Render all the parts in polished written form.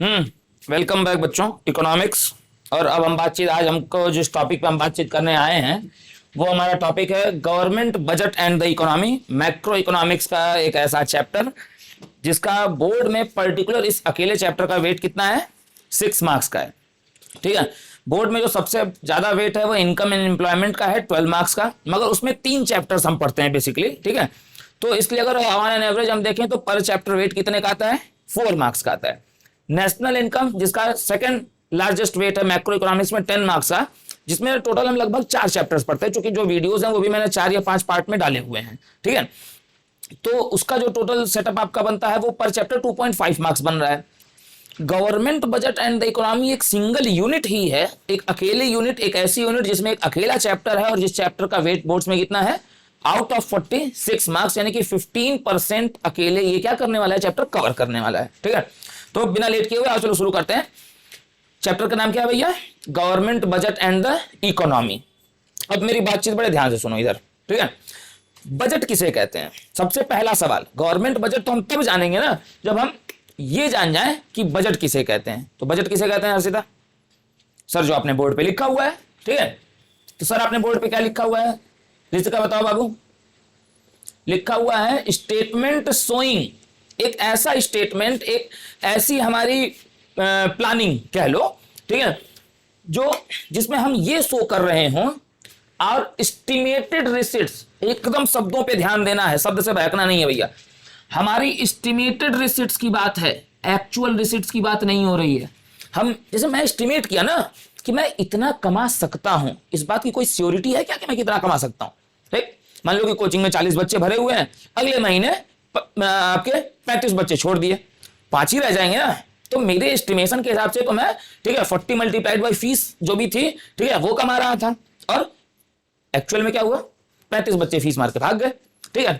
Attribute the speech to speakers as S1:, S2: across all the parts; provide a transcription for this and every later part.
S1: Welcome back बच्चों, economics. और अब हम आज हमको जिस टॉपिक पे हम बातचीत करने आए हैं वो हमारा टॉपिक है government budget and the economy. Macro economics का एक ऐसा चैप्टर जिसका बोर्ड में पर्टिकुलर इस अकेले चैप्टर का वेट कितना है, 6 मार्क्स का है। ठीक है, बोर्ड में जो सबसे ज्यादा वेट है वो इनकम एंड एम्प्लॉयमेंट का है, 12 मार्क्स का। मगर उसमें 3 चैप्टर्स हम पढ़ते हैं बेसिकली। ठीक है, तो इसलिए अगर ऑन एन एवरेज हम देखें तो पर चैप्टर वेट कितने का आता है, 4 मार्क्स का आता है। नेशनल इनकम जिसका सेकंड लार्जेस्ट वेट है मैक्रो इकोनॉमिक्स में, 10 मार्क्स का, जिसमें टोटल हम लगभग 4 चैप्टर्स पढ़ते हैं, क्योंकि जो वीडियोस हैं वो भी मैंने 4 या 5 पार्ट में डाले हुए हैं। ठीक है, तो उसका जो टोटल सेटअप आपका बनता है वो पर चैप्टर 2.5 मार्क्स बन रहा है। Government budget and the economy एक सिंगल यूनिट ही है, एक अकेले यूनिट, एक ऐसी यूनिट जिसमें एक अकेला चैप्टर है और जिस चैप्टर का वेट बोर्ड्स में कितना है, आउट ऑफ 46 मार्क्स, यानी कि 15% अकेले ये क्या करने वाला है, चैप्टर कवर करने वाला है। ठीक है, तो बिना लेट किए हुए आओ चलो शुरू करते हैं। चैप्टर का नाम क्या है भैया, government budget and the economy. अब मेरी बातचीत बड़े ध्यान से सुनो इधर। ठीक है, बजट किसे कहते हैं, सबसे पहला सवाल। गवर्नमेंट बजट तो हम तब जानेंगे ना जब हम ये जान जाएं कि बजट किसे कहते हैं। तो बजट किसे कहते हैं हर्षिता सर, जो आपने बोर्ड पे लिखा हुआ है। ठीक है, तो सर आपने बोर्ड पे क्या लिखा हुआ है, रितिका बताओ बाबू। लिखा हुआ है स्टेटमेंट शोइंग, एक ऐसा स्टेटमेंट, एक ऐसी हमारी प्लानिंग कह लो। ठीक है, जो जिसमें हम ये शो कर रहे हों और एस्टिमेटेड रिसीट्स, एकदम शब्दों पे ध्यान देना है, शब्द से बहकना नहीं है भैया। हमारी एस्टिमेटेड रिसीट्स की बात है, एक्चुअल रिसीट्स की बात नहीं हो रही है। हम जैसे मैं एस्टिमेट किया ना कि मैं इतना कमा सकता हूं, इस बात की कोई श्योरिटी है क्या कि मैं कितना कमा सकता हूं। ठीक, मान लो कि कोचिंग में 40 बच्चे भरे हुए हैं, अगले महीने आपके 35 बच्चे छोड़ दिए, 5 ही रह जाएंगे ना। तो मेरे एस्टिमेशन के हिसाब से तो मैं, ठीक है, 40 मल्टीप्लाइड बाई फीस जो भी थी, ठीक है, वो कमा रहा था। और एक्चुअल में क्या हुआ, 35 बच्चे फीस मार के भाग गए। ठीक है,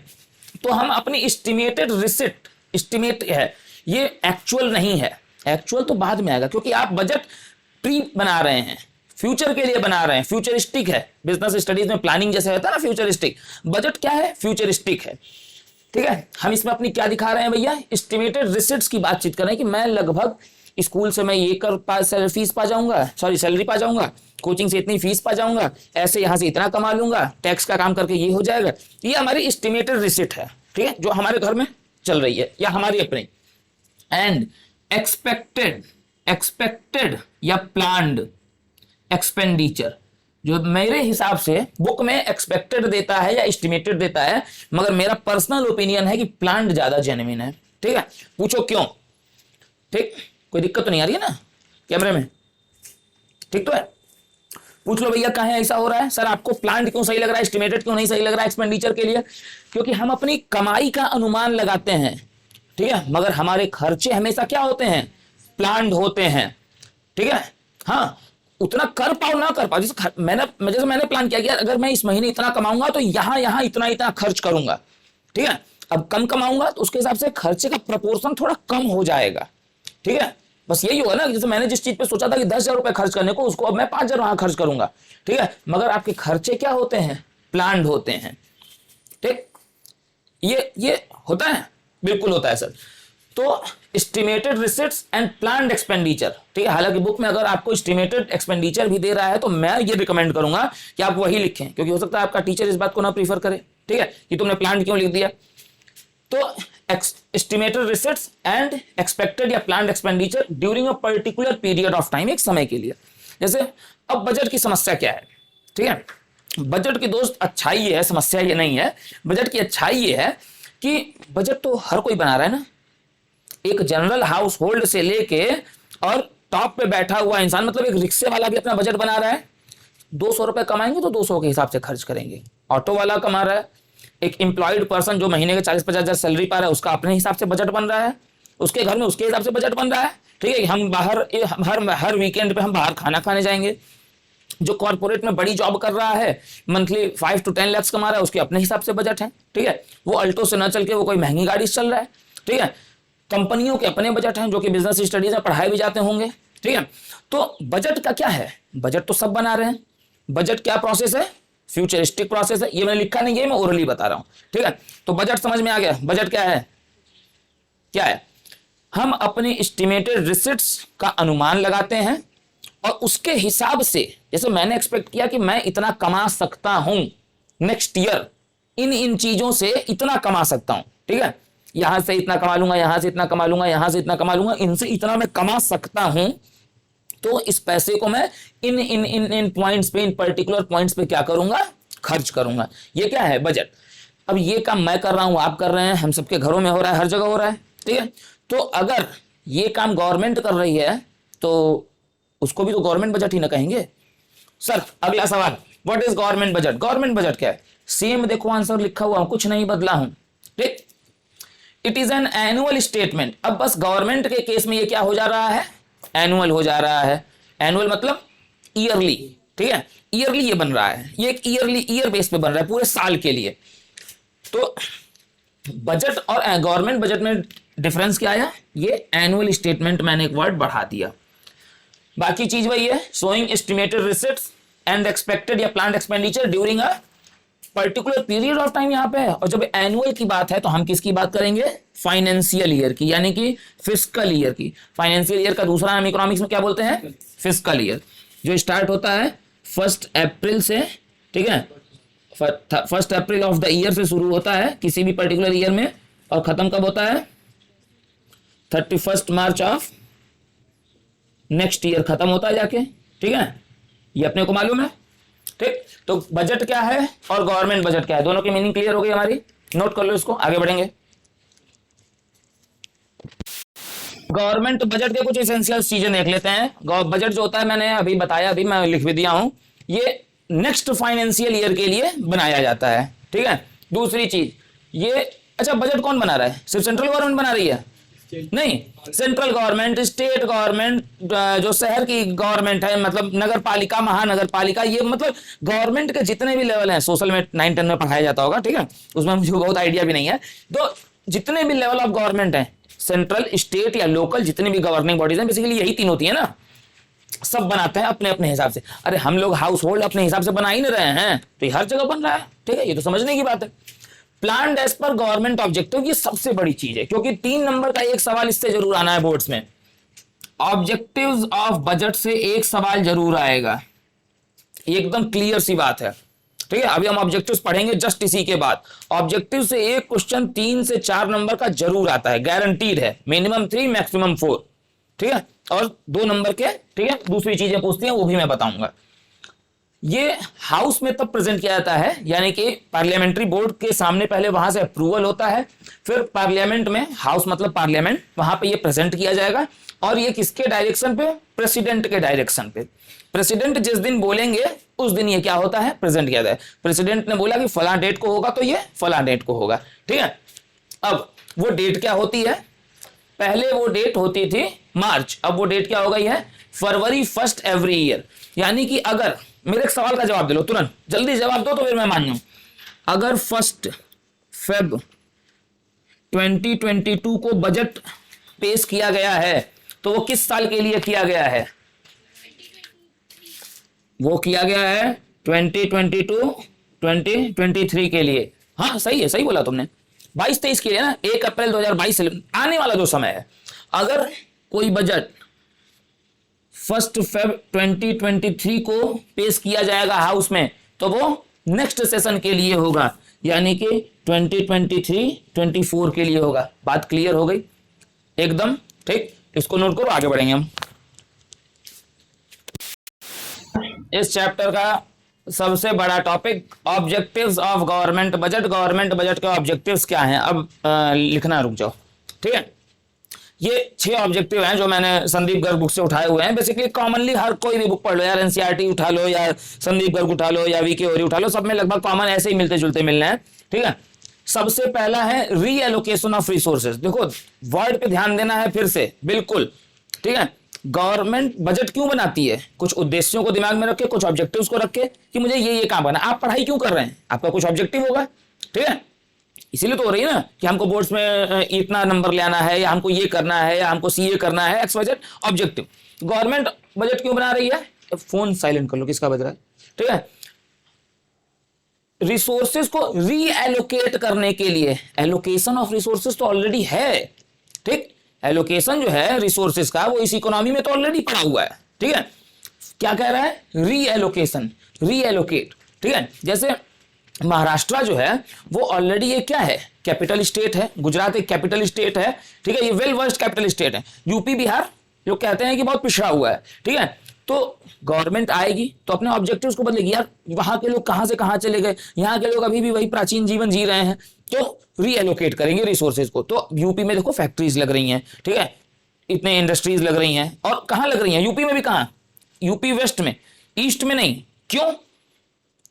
S1: तो हम अपनी एस्टिमेटेड रिसिट, एस्टिमेट है, ये एक्चुअल नहीं है। एक्चुअल तो बाद में आएगा, क्योंकि आप बजट प्री बना रहे हैं, फ्यूचर के लिए बना रहे हैं, फ्यूचरिस्टिक है। बिजनेस स्टडीज में प्लानिंग जैसे होता है ना फ्यूचरिस्टिक, बजट क्या है, फ्यूचरिस्टिक है। ठीक है, हम इसमें अपनी क्या दिखा रहे हैं भैया, एस्टिमेटेड रिसिट्स की बातचीत कर रहे हैं कि मैं लगभग स्कूल से मैं ये फीस पा जाऊंगा, सॉरी सैलरी पा जाऊंगा, कोचिंग से इतनी फीस पा जाऊंगा, ऐसे यहां से इतना कमा लूंगा, टैक्स का काम करके ये हो जाएगा। ये हमारी एस्टिमेटेड रिसिट है। ठीक है, जो हमारे घर में चल रही है या हमारी अपनी। एंड एक्सपेक्टेड, एक्सपेक्टेड या प्लान्ड एक्सपेंडिचर, जो मेरे हिसाब से बुक में एक्सपेक्टेड देता है या एस्टिमेटेड देता है, मगर मेरा पर्सनल ओपिनियन है कि प्लान्ड ज्यादा जेन्युइन है। ठीक है, पूछो क्यों। ठीक, कोई दिक्कत तो नहीं आ रही है ना कैमरे में, ठीक तो है। पूछ लो भैया कहाँ ऐसा हो रहा है, सर आपको प्लान्ड क्यों सही लग रहा है, एस्टिमेटेड क्यों नहीं सही लग रहा है एक्सपेंडिचर के लिए। क्योंकि हम अपनी कमाई का अनुमान लगाते हैं, ठीक है, मगर हमारे खर्चे हमेशा क्या होते हैं, प्लान्ड होते हैं। ठीक है, हाँ, उतना कर पाओ ना कर पाओ, जैसे मैंने प्लान किया कि अगर मैं इस महीने इतना कमाऊंगा तो यहां इतना इतना खर्च करूंगा। ठीक है, अब कम कमाऊंगा तो उसके हिसाब से खर्चे का प्रपोर्शन थोड़ा कम हो जाएगा। ठीक है, बस यही होगा ना, जैसे मैंने जिस चीज पे सोचा था कि 10,000 रुपए खर्च करने को, उसको अब मैं 5,000 वहां खर्च करूंगा। ठीक है, मगर आपके खर्चे क्या होते हैं, प्लान्ड होते हैं। ठीक, ये होता है, बिल्कुल होता है सर। तो estimated receipts and planned expenditure. ठीक है, हालांकि बुक में अगर आपको एस्टिमेटेड एक्सपेंडिचर भी दे रहा है तो मैं ये रिकमेंड करूंगा कि आप वही लिखें, क्योंकि हो सकता है आपका टीचर इस बात को ना प्रीफर करे। ठीक है, कि तुमने प्लान्ड क्यों लिख दिया। तो एस्टिमेटेड रिसिट्स एंड एक्सपेक्टेड या planned expenditure during a particular period of time, एक समय के लिए। जैसे अब बजट की समस्या क्या है। ठीक है, बजट की दोस्त अच्छाई ये है, समस्या ये नहीं है। बजट की अच्छाई ये है कि बजट तो हर कोई बना रहा है ना, एक जनरल हाउस होल्ड से लेके और टॉप पे बैठा हुआ इंसान, मतलब एक रिक्शे वाला भी अपना बजट बना रहा है। 200 रुपए कमाएंगे तो 200 के हिसाब से खर्च करेंगे। ऑटो वाला कमा रहा है, एक एम्प्लॉयड पर्सन जो महीने के 40-50 हजार सैलरी पा रहा है, उसका अपने हिसाब से बजट बन रहा है, उसके घर में उसके हिसाब से बजट बन रहा है। ठीक है, हम बाहर हर वीकेंड पे हम बाहर खाना खाने जाएंगे। जो कॉर्पोरेट में बड़ी जॉब कर रहा है, मंथली 5 to 10 लाख कमा रहा है, उसके अपने हिसाब से बजट है। ठीक है, वो अल्टो से न चल के वो कोई महंगी गाड़ी से चल रहा है। ठीक है, कंपनियों के अपने बजट हैं जो कि बिजनेस स्टडीज में पढ़ाए भी जाते होंगे। ठीक है, तो बजट का क्या है, बजट तो सब बना रहे हैं। बजट क्या प्रोसेस है, फ्यूचरिस्टिक प्रोसेस है। ये मैंने लिखा नहीं है, मैं ओरली बता रहा हूं। ठीक है, तो बजट समझ में आ गया, बजट क्या है, क्या है हम अपने एस्टिमेटेड रिसिट्स का अनुमान लगाते हैं और उसके हिसाब से, जैसे मैंने एक्सपेक्ट किया कि मैं इतना कमा सकता हूं नेक्स्ट ईयर, इन चीजों से इतना कमा सकता हूं, ठीक है, यहां से इतना कमा लूंगा, यहां से इतना कमा लूंगा, यहां से इतना कमा लूंगा, इनसे इतना मैं कमा सकता हूं, तो इस पैसे को मैं इन इन इन इन पॉइंट्स पे, इन पर्टिकुलर पॉइंट्स पे क्या करूंगा, खर्च करूंगा। ये क्या है, बजट। अब ये काम मैं कर रहा हूं, आप कर रहे हैं, हम सबके घरों में हो रहा है, हर जगह हो रहा है, ठीक है। तो अगर ये काम गवर्नमेंट कर रही है तो उसको भी तो गवर्नमेंट बजट ही ना कहेंगे। सर अगला सवाल, what is government budget? Government budget क्या है? सेम देखो आंसर लिखा हुआ, कुछ नहीं बदला हूं, ठीक। It is an annual statement. अब बस गवर्नमेंट के केस में ये क्या हो जा रहा है, एनुअल हो जा रहा है। एनुअल मतलब ईयरली, ठीक है, ईयरली ये बन रहा है, ये एक ईयरली, ईयर बेस पे बन रहा है, पूरे साल के लिए। तो बजट और गवर्नमेंट बजट में डिफरेंस क्या आया, ये एनुअल स्टेटमेंट मैंने एक वर्ड बढ़ा दिया, बाकी चीज वही है, showing estimated receipts and expected या planned expenditure during a particular period of time यहाँ पे है। और जब एनुअल की बात है तो हम किसकी बात करेंगे, फाइनेंशियल ईयर की, यानी कि फिस्कल ईयर की। फाइनेंशियल ईयर का दूसरा नाम इकोनॉमिक्स में क्या बोलते हैं, फिस्कल ईयर, जो स्टार्ट होता है 1 अप्रैल से, ठीक है, 1 अप्रैल ऑफ द ईयर से शुरू होता है किसी भी पर्टिकुलर ईयर में, और खत्म कब होता है, 31 मार्च ऑफ नेक्स्ट ईयर खत्म होता है जाके, ठीक है, ये अपने को मालूम है, ठीक। तो बजट क्या है और गवर्नमेंट बजट क्या है, दोनों की मीनिंग क्लियर हो गई हमारी, नोट कर लो इसको, आगे बढ़ेंगे। गवर्नमेंट बजट के कुछ एसेंशियल चीजें देख लेते हैं। बजट जो होता है, मैंने अभी बताया, अभी मैं लिख भी दिया हूं, ये नेक्स्ट फाइनेंशियल ईयर के लिए बनाया जाता है, ठीक है। दूसरी चीज ये, अच्छा बजट कौन बना रहा है, सिर्फ सेंट्रल गवर्नमेंट बना रही है? नहीं, सेंट्रल गवर्नमेंट, स्टेट गवर्नमेंट, जो शहर की गवर्नमेंट है, मतलब नगर पालिका, महानगर पालिका, ये मतलब गवर्नमेंट के जितने भी लेवल हैं, सोशल में 9-10 में पढ़ाया जाता होगा, ठीक है, उसमें मुझे बहुत आइडिया भी नहीं है। तो जितने भी लेवल ऑफ गवर्नमेंट हैं, सेंट्रल, स्टेट या लोकल, जितनी भी गवर्निंग बॉडीज हैं, बेसिकली यही तीन होती है ना, सब बनाते हैं अपने अपने हिसाब से। अरे हम लोग हाउस होल्ड अपने हिसाब से बना ही नहीं रहे हैं, तो ये हर जगह बन रहा है, ठीक है, ये तो समझने की बात है। Planned as per government objective, ये सबसे बड़ी चीज है, क्योंकि 3 नंबर का एक सवाल इससे जरूर आना है बोर्ड्स में। ऑब्जेक्टिव्स ऑफ बजट से एक सवाल जरूर आएगा, एकदम क्लियर सी बात है, ठीक है। अभी हम ऑब्जेक्टिव्स पढ़ेंगे जस्ट इसी के बाद। ऑब्जेक्टिव से एक क्वेश्चन 3 से 4 नंबर का जरूर आता है, गारंटीड है, मिनिमम 3 मैक्सिमम 4, ठीक है, और 2 नंबर के, ठीक है, दूसरी चीजें पूछती हैं वो भी मैं बताऊंगा। ये हाउस में तब प्रेजेंट किया जाता है, यानी कि पार्लियामेंट्री बोर्ड के सामने पहले वहां से अप्रूवल होता है, फिर पार्लियामेंट में, हाउस मतलब पार्लियामेंट, वहां पे ये प्रेजेंट किया जाएगा। और ये किसके डायरेक्शन पे, प्रेसिडेंट के डायरेक्शन पे। प्रेसिडेंट जिस दिन बोलेंगे उस दिन ये क्या होता है, प्रेजेंट किया जाए। प्रेसिडेंट ने बोला कि फला डेट को होगा तो ये फला डेट को होगा, ठीक है। अब वो डेट क्या होती है, पहले वो डेट होती थी मार्च, अब वो डेट क्या हो गई है, फरवरी 1 एवरी ईयर। यानी कि अगर मेरे एक सवाल का जवाब दे लो तुरंत, जल्दी जवाब दो तो फिर मैं मान जाऊं। अगर 1 फेब 2022 को बजट पेश किया गया है तो वो किस साल के लिए किया गया है, वो किया गया है 2022-2023 के लिए। हाँ सही है, सही बोला तुमने, 22-23 के लिए ना, 1 अप्रैल 2022 से आने वाला जो समय है। अगर कोई बजट 1 फेब 2023 को पेश किया जाएगा हाउस में, तो वो नेक्स्ट सेशन के लिए होगा, यानी कि 2023-24 के लिए होगा। बात क्लियर हो गई एकदम, ठीक। इसको नोट करो, आगे बढ़ेंगे हम। इस चैप्टर का सबसे बड़ा topic objectives of government budget. Government budget के ऑब्जेक्टिव्स क्या हैं, अब लिखना रुक जाओ, ठीक है। ये 6 ऑब्जेक्टिव हैं जो मैंने संदीप गर्ग बुक से उठाए हुए हैं। बेसिकली कॉमनली हर कोई भी बुक पढ़ लो यार, एनसीईआरटी उठा लो या संदीप गर्ग उठा लो या वीके ओरी उठा लो, सब में लगभग कॉमन ऐसे ही मिलते जुलते मिलने हैं, ठीक है। सबसे पहला है रीएलोकेशन ऑफ रिसोर्सेज। देखो वर्ड पे ध्यान देना है फिर से, बिल्कुल, ठीक है। गवर्नमेंट बजट क्यों बनाती है, कुछ उद्देश्यों को दिमाग में रख के, कुछ ऑब्जेक्टिव्स को रख के कि मुझे ये काम करना। आप पढ़ाई क्यों कर रहे हैं, आपका कुछ ऑब्जेक्टिव होगा, ठीक है, इसीलिए तो हो रही है ना कि हमको बोर्ड्स में इतना नंबर ले आना है, या हमको ये करना है, या हमको सीए करना है, x budget objective. Government budget क्यों बना रही है, फोन साइलेंट कर लो, किसका बज रहा है, ठीक है। रिसोर्सेज को रीएलोकेट करने के लिए, एलोकेशन ऑफ रिसोर्सेज तो ऑलरेडी है, ठीक, एलोकेशन जो है रिसोर्सेज का वो इस इकोनॉमी में तो ऑलरेडी पड़ा हुआ है, ठीक है। क्या कह रहा है? रीएलोकेशन, रीएलोकेट, ठीक है। जैसे महाराष्ट्र जो है वो ऑलरेडी ये क्या है? कैपिटल स्टेट है। गुजरात एक कैपिटल स्टेट है, ठीक है, ये वेल वर्स्ड कैपिटल स्टेट है। यूपी बिहार लोग कहते हैं कि बहुत पिछड़ा हुआ है, ठीक है। तो गवर्नमेंट आएगी तो अपने ऑब्जेक्टिव्स को बदलेगी। यार वहां के लोग कहां से कहां चले गए, यहाँ के लोग अभी भी वही प्राचीन जीवन जी रहे हैं, तो रीएलोकेट करेंगे रिसोर्सेज को। तो यूपी में देखो फैक्ट्रीज लग रही हैं, ठीक है, इतने इंडस्ट्रीज लग रही हैं। और कहां लग रही हैं? यूपी में भी। कहां? यूपी वेस्ट में, ईस्ट में नहीं। क्यों?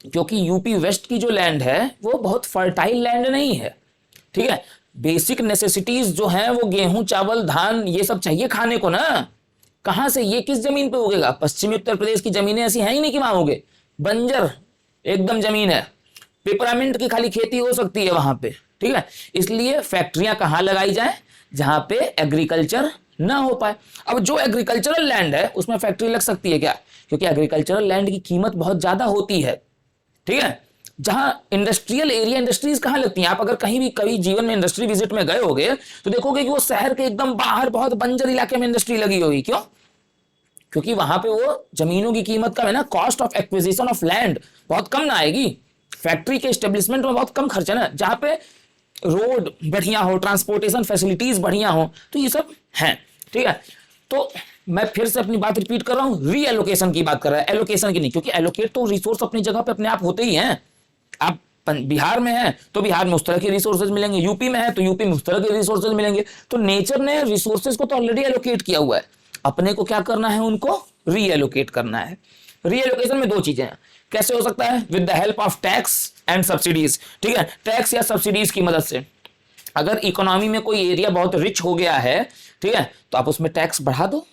S1: क्योंकि यूपी वेस्ट की जो लैंड है वो बहुत फर्टाइल लैंड नहीं है, ठीक है। बेसिक नेसेसिटीज जो हैं वो गेहूं, चावल, धान, ये सब चाहिए खाने को ना। कहां से? ये किस जमीन पे उगेगा? पश्चिमी उत्तर प्रदेश की जमीनें ऐसी हैं ही नहीं कि वहां उगे, बंजर एकदम जमीन है। पेपरामिंट की खाली खेती हो सकती है वहां पे, ठीक है। इसलिए फैक्ट्रियां कहां लगाई जाए? जहां पे एग्रीकल्चर ना हो पाए। अब जो एग्रीकल्चरल लैंड है उसमें फैक्ट्री लग सकती है क्या? क्योंकि एग्रीकल्चरल लैंड की कीमत बहुत ज्यादा होती है, ठीक है। जहां इंडस्ट्रियल एरिया, इंडस्ट्रीज कहां लगती हैं? आप अगर कहीं भी कभी जीवन में इंडस्ट्री विजिट में गए होगे तो देखोगे कि वो शहर के एकदम बाहर बहुत बंजर इलाके में इंडस्ट्री लगी होगी। क्यों? क्योंकि वहां पे वो जमीनों की कीमत कम है ना, cost of acquisition of land बहुत कम ना आएगी। फैक्ट्री के एस्टेब्लिशमेंट में बहुत कम खर्च है ना। जहां पे रोड बढ़िया हो, ट्रांसपोर्टेशन फैसिलिटीज बढ़िया हो, तो ये सब है, ठीक है। तो मैं फिर से अपनी बात रिपीट कर रहा हूं, रीएलोकेशन की बात कर रहा है, एलोकेशन की नहीं। क्योंकि एलोकेट तो रिसोर्स अपनी जगह पे अपने आप होते ही हैं। आप बिहार में है तो बिहार में उस तरह के रिसोर्सेज मिलेंगे, यूपी में है तो यूपी में उस तरह के रिसोर्सेज मिलेंगे। तो नेचर ने रिसोर्सेज को तो ऑलरेडी एलोकेट किया हुआ है, अपने को क्या करना है? उनको रीएलोकेट करना है। रीएलोकेशन में दो चीजें हैं। कैसे हो सकता है? With the help of tax and subsidies, ठीक है। टैक्स या सब्सिडीज की मदद से। अगर इकोनॉमी में कोई एरिया बहुत रिच हो गया है, ठीक है, तो आप उसमें टैक्स बढ़ा दो,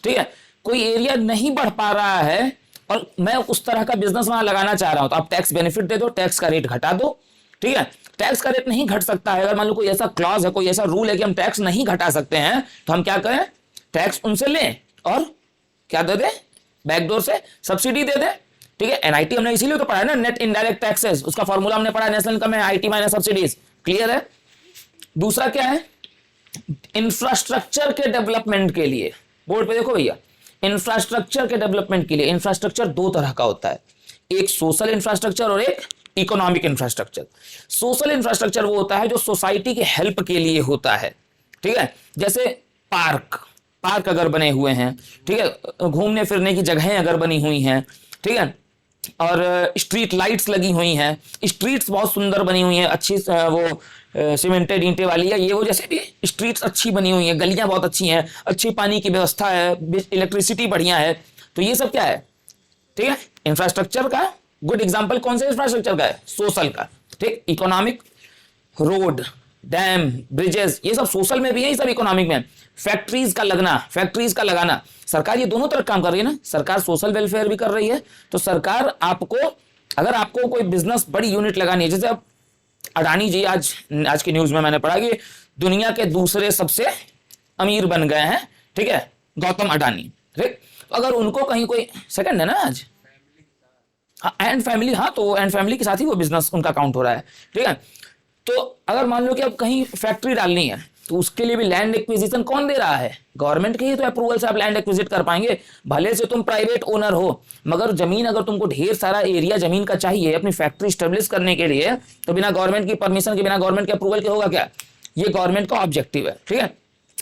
S1: ठीक है। कोई एरिया नहीं बढ़ पा रहा है और मैं उस तरह का बिजनेस वहां लगाना चाह रहा हूं, तो आप टैक्स बेनिफिट दे दो, टैक्स का रेट घटा दो, ठीक है। टैक्स का रेट नहीं घट सकता है, अगर मान लो कोई ऐसा क्लॉज है, कोई ऐसा रूल है कि हम टैक्स नहीं घटा सकते हैं, तो हम क्या करें? टैक्स उनसे लें और क्या दे दें? बैकडोर से सब्सिडी दे दें, ठीक है। एनआईटी हमने इसीलिए तो पढ़ा है ना, नेट इनडायरेक्ट टैक्सेस, उसका फॉर्मूला हमने पढ़ा, नेशनल इनकम है आईटी माइनस सब्सिडीज। क्लियर है? दूसरा क्या है? इंफ्रास्ट्रक्चर के डेवलपमेंट के लिए, बोर्ड पे देखो भैया, इंफ्रास्ट्रक्चर के डेवलपमेंट के लिए। इंफ्रास्ट्रक्चर दो तरह का होता है, एक सोशल इंफ्रास्ट्रक्चर और एक इकोनॉमिक इंफ्रास्ट्रक्चर। सोशल इंफ्रास्ट्रक्चर वो होता है जो सोसाइटी के हेल्प के लिए होता है, ठीक है। जैसे पार्क, पार्क अगर बने हुए हैं, ठीक है, घूमने फिरने की जगहें अगर बनी हुई हैं, ठीक है, और स्ट्रीट लाइट्स लगी हुई हैं, स्ट्रीट्स बहुत सुंदर बनी हुई हैं, अच्छी वो सीमेंटेड ईंटें वाली है ये वो, जैसे भी स्ट्रीट्स अच्छी बनी हुई हैं, गलियां बहुत अच्छी हैं, अच्छी पानी की व्यवस्था है, इलेक्ट्रिसिटी बढ़िया है, तो ये सब क्या है? ठीक है, इंफ्रास्ट्रक्चर का गुड एग्जांपल कौन से इंफ्रास्ट्रक्चर का है? सोशल का, ठीक। इकोनॉमिक, रोड, डैम, ब्रिजेस, ये सब सोशल में भी है, ये सब इकोनॉमिक में। फैक्ट्रीज का लगना, फैक्ट्रीज का लगाना, सरकार ये दोनों तरफ काम कर रही है ना। सरकार सोशल वेलफेयर भी कर रही है, तो सरकार आपको, अगर आपको कोई बिजनेस बड़ी यूनिट लगानी है, जैसे अब अडानी जी, आज की न्यूज में मैंने पढ़ा कि दुनिया के दूसरे सबसे अमीर बन गए हैं, ठीक है, गौतम अडानी, ठीक। अगर उनको कहीं कोई सेकंड है ना आज, एंड फैमिली, हाँ, तो एंड फैमिली के साथ ही वो बिजनेस उनका काउंट हो रहा है, ठीक है। तो अगर मान लो कि अब कहीं फैक्ट्री डालनी है, तो उसके लिए भी लैंड एक्विजिशन कौन दे रहा है? गवर्नमेंट के ही तो अप्रूवल से आप लैंड एक्विजिट कर पाएंगे। भले से तुम प्राइवेट ओनर हो, मगर जमीन अगर तुमको ढेर सारा एरिया जमीन का चाहिए अपनी फैक्ट्री स्टेब्लिश करने के लिए, तो बिना गवर्नमेंट की परमिशन के, बिना गवर्नमेंट के अप्रूवल के होगा क्या? ये गवर्नमेंट का ऑब्जेक्टिव है, ठीक है।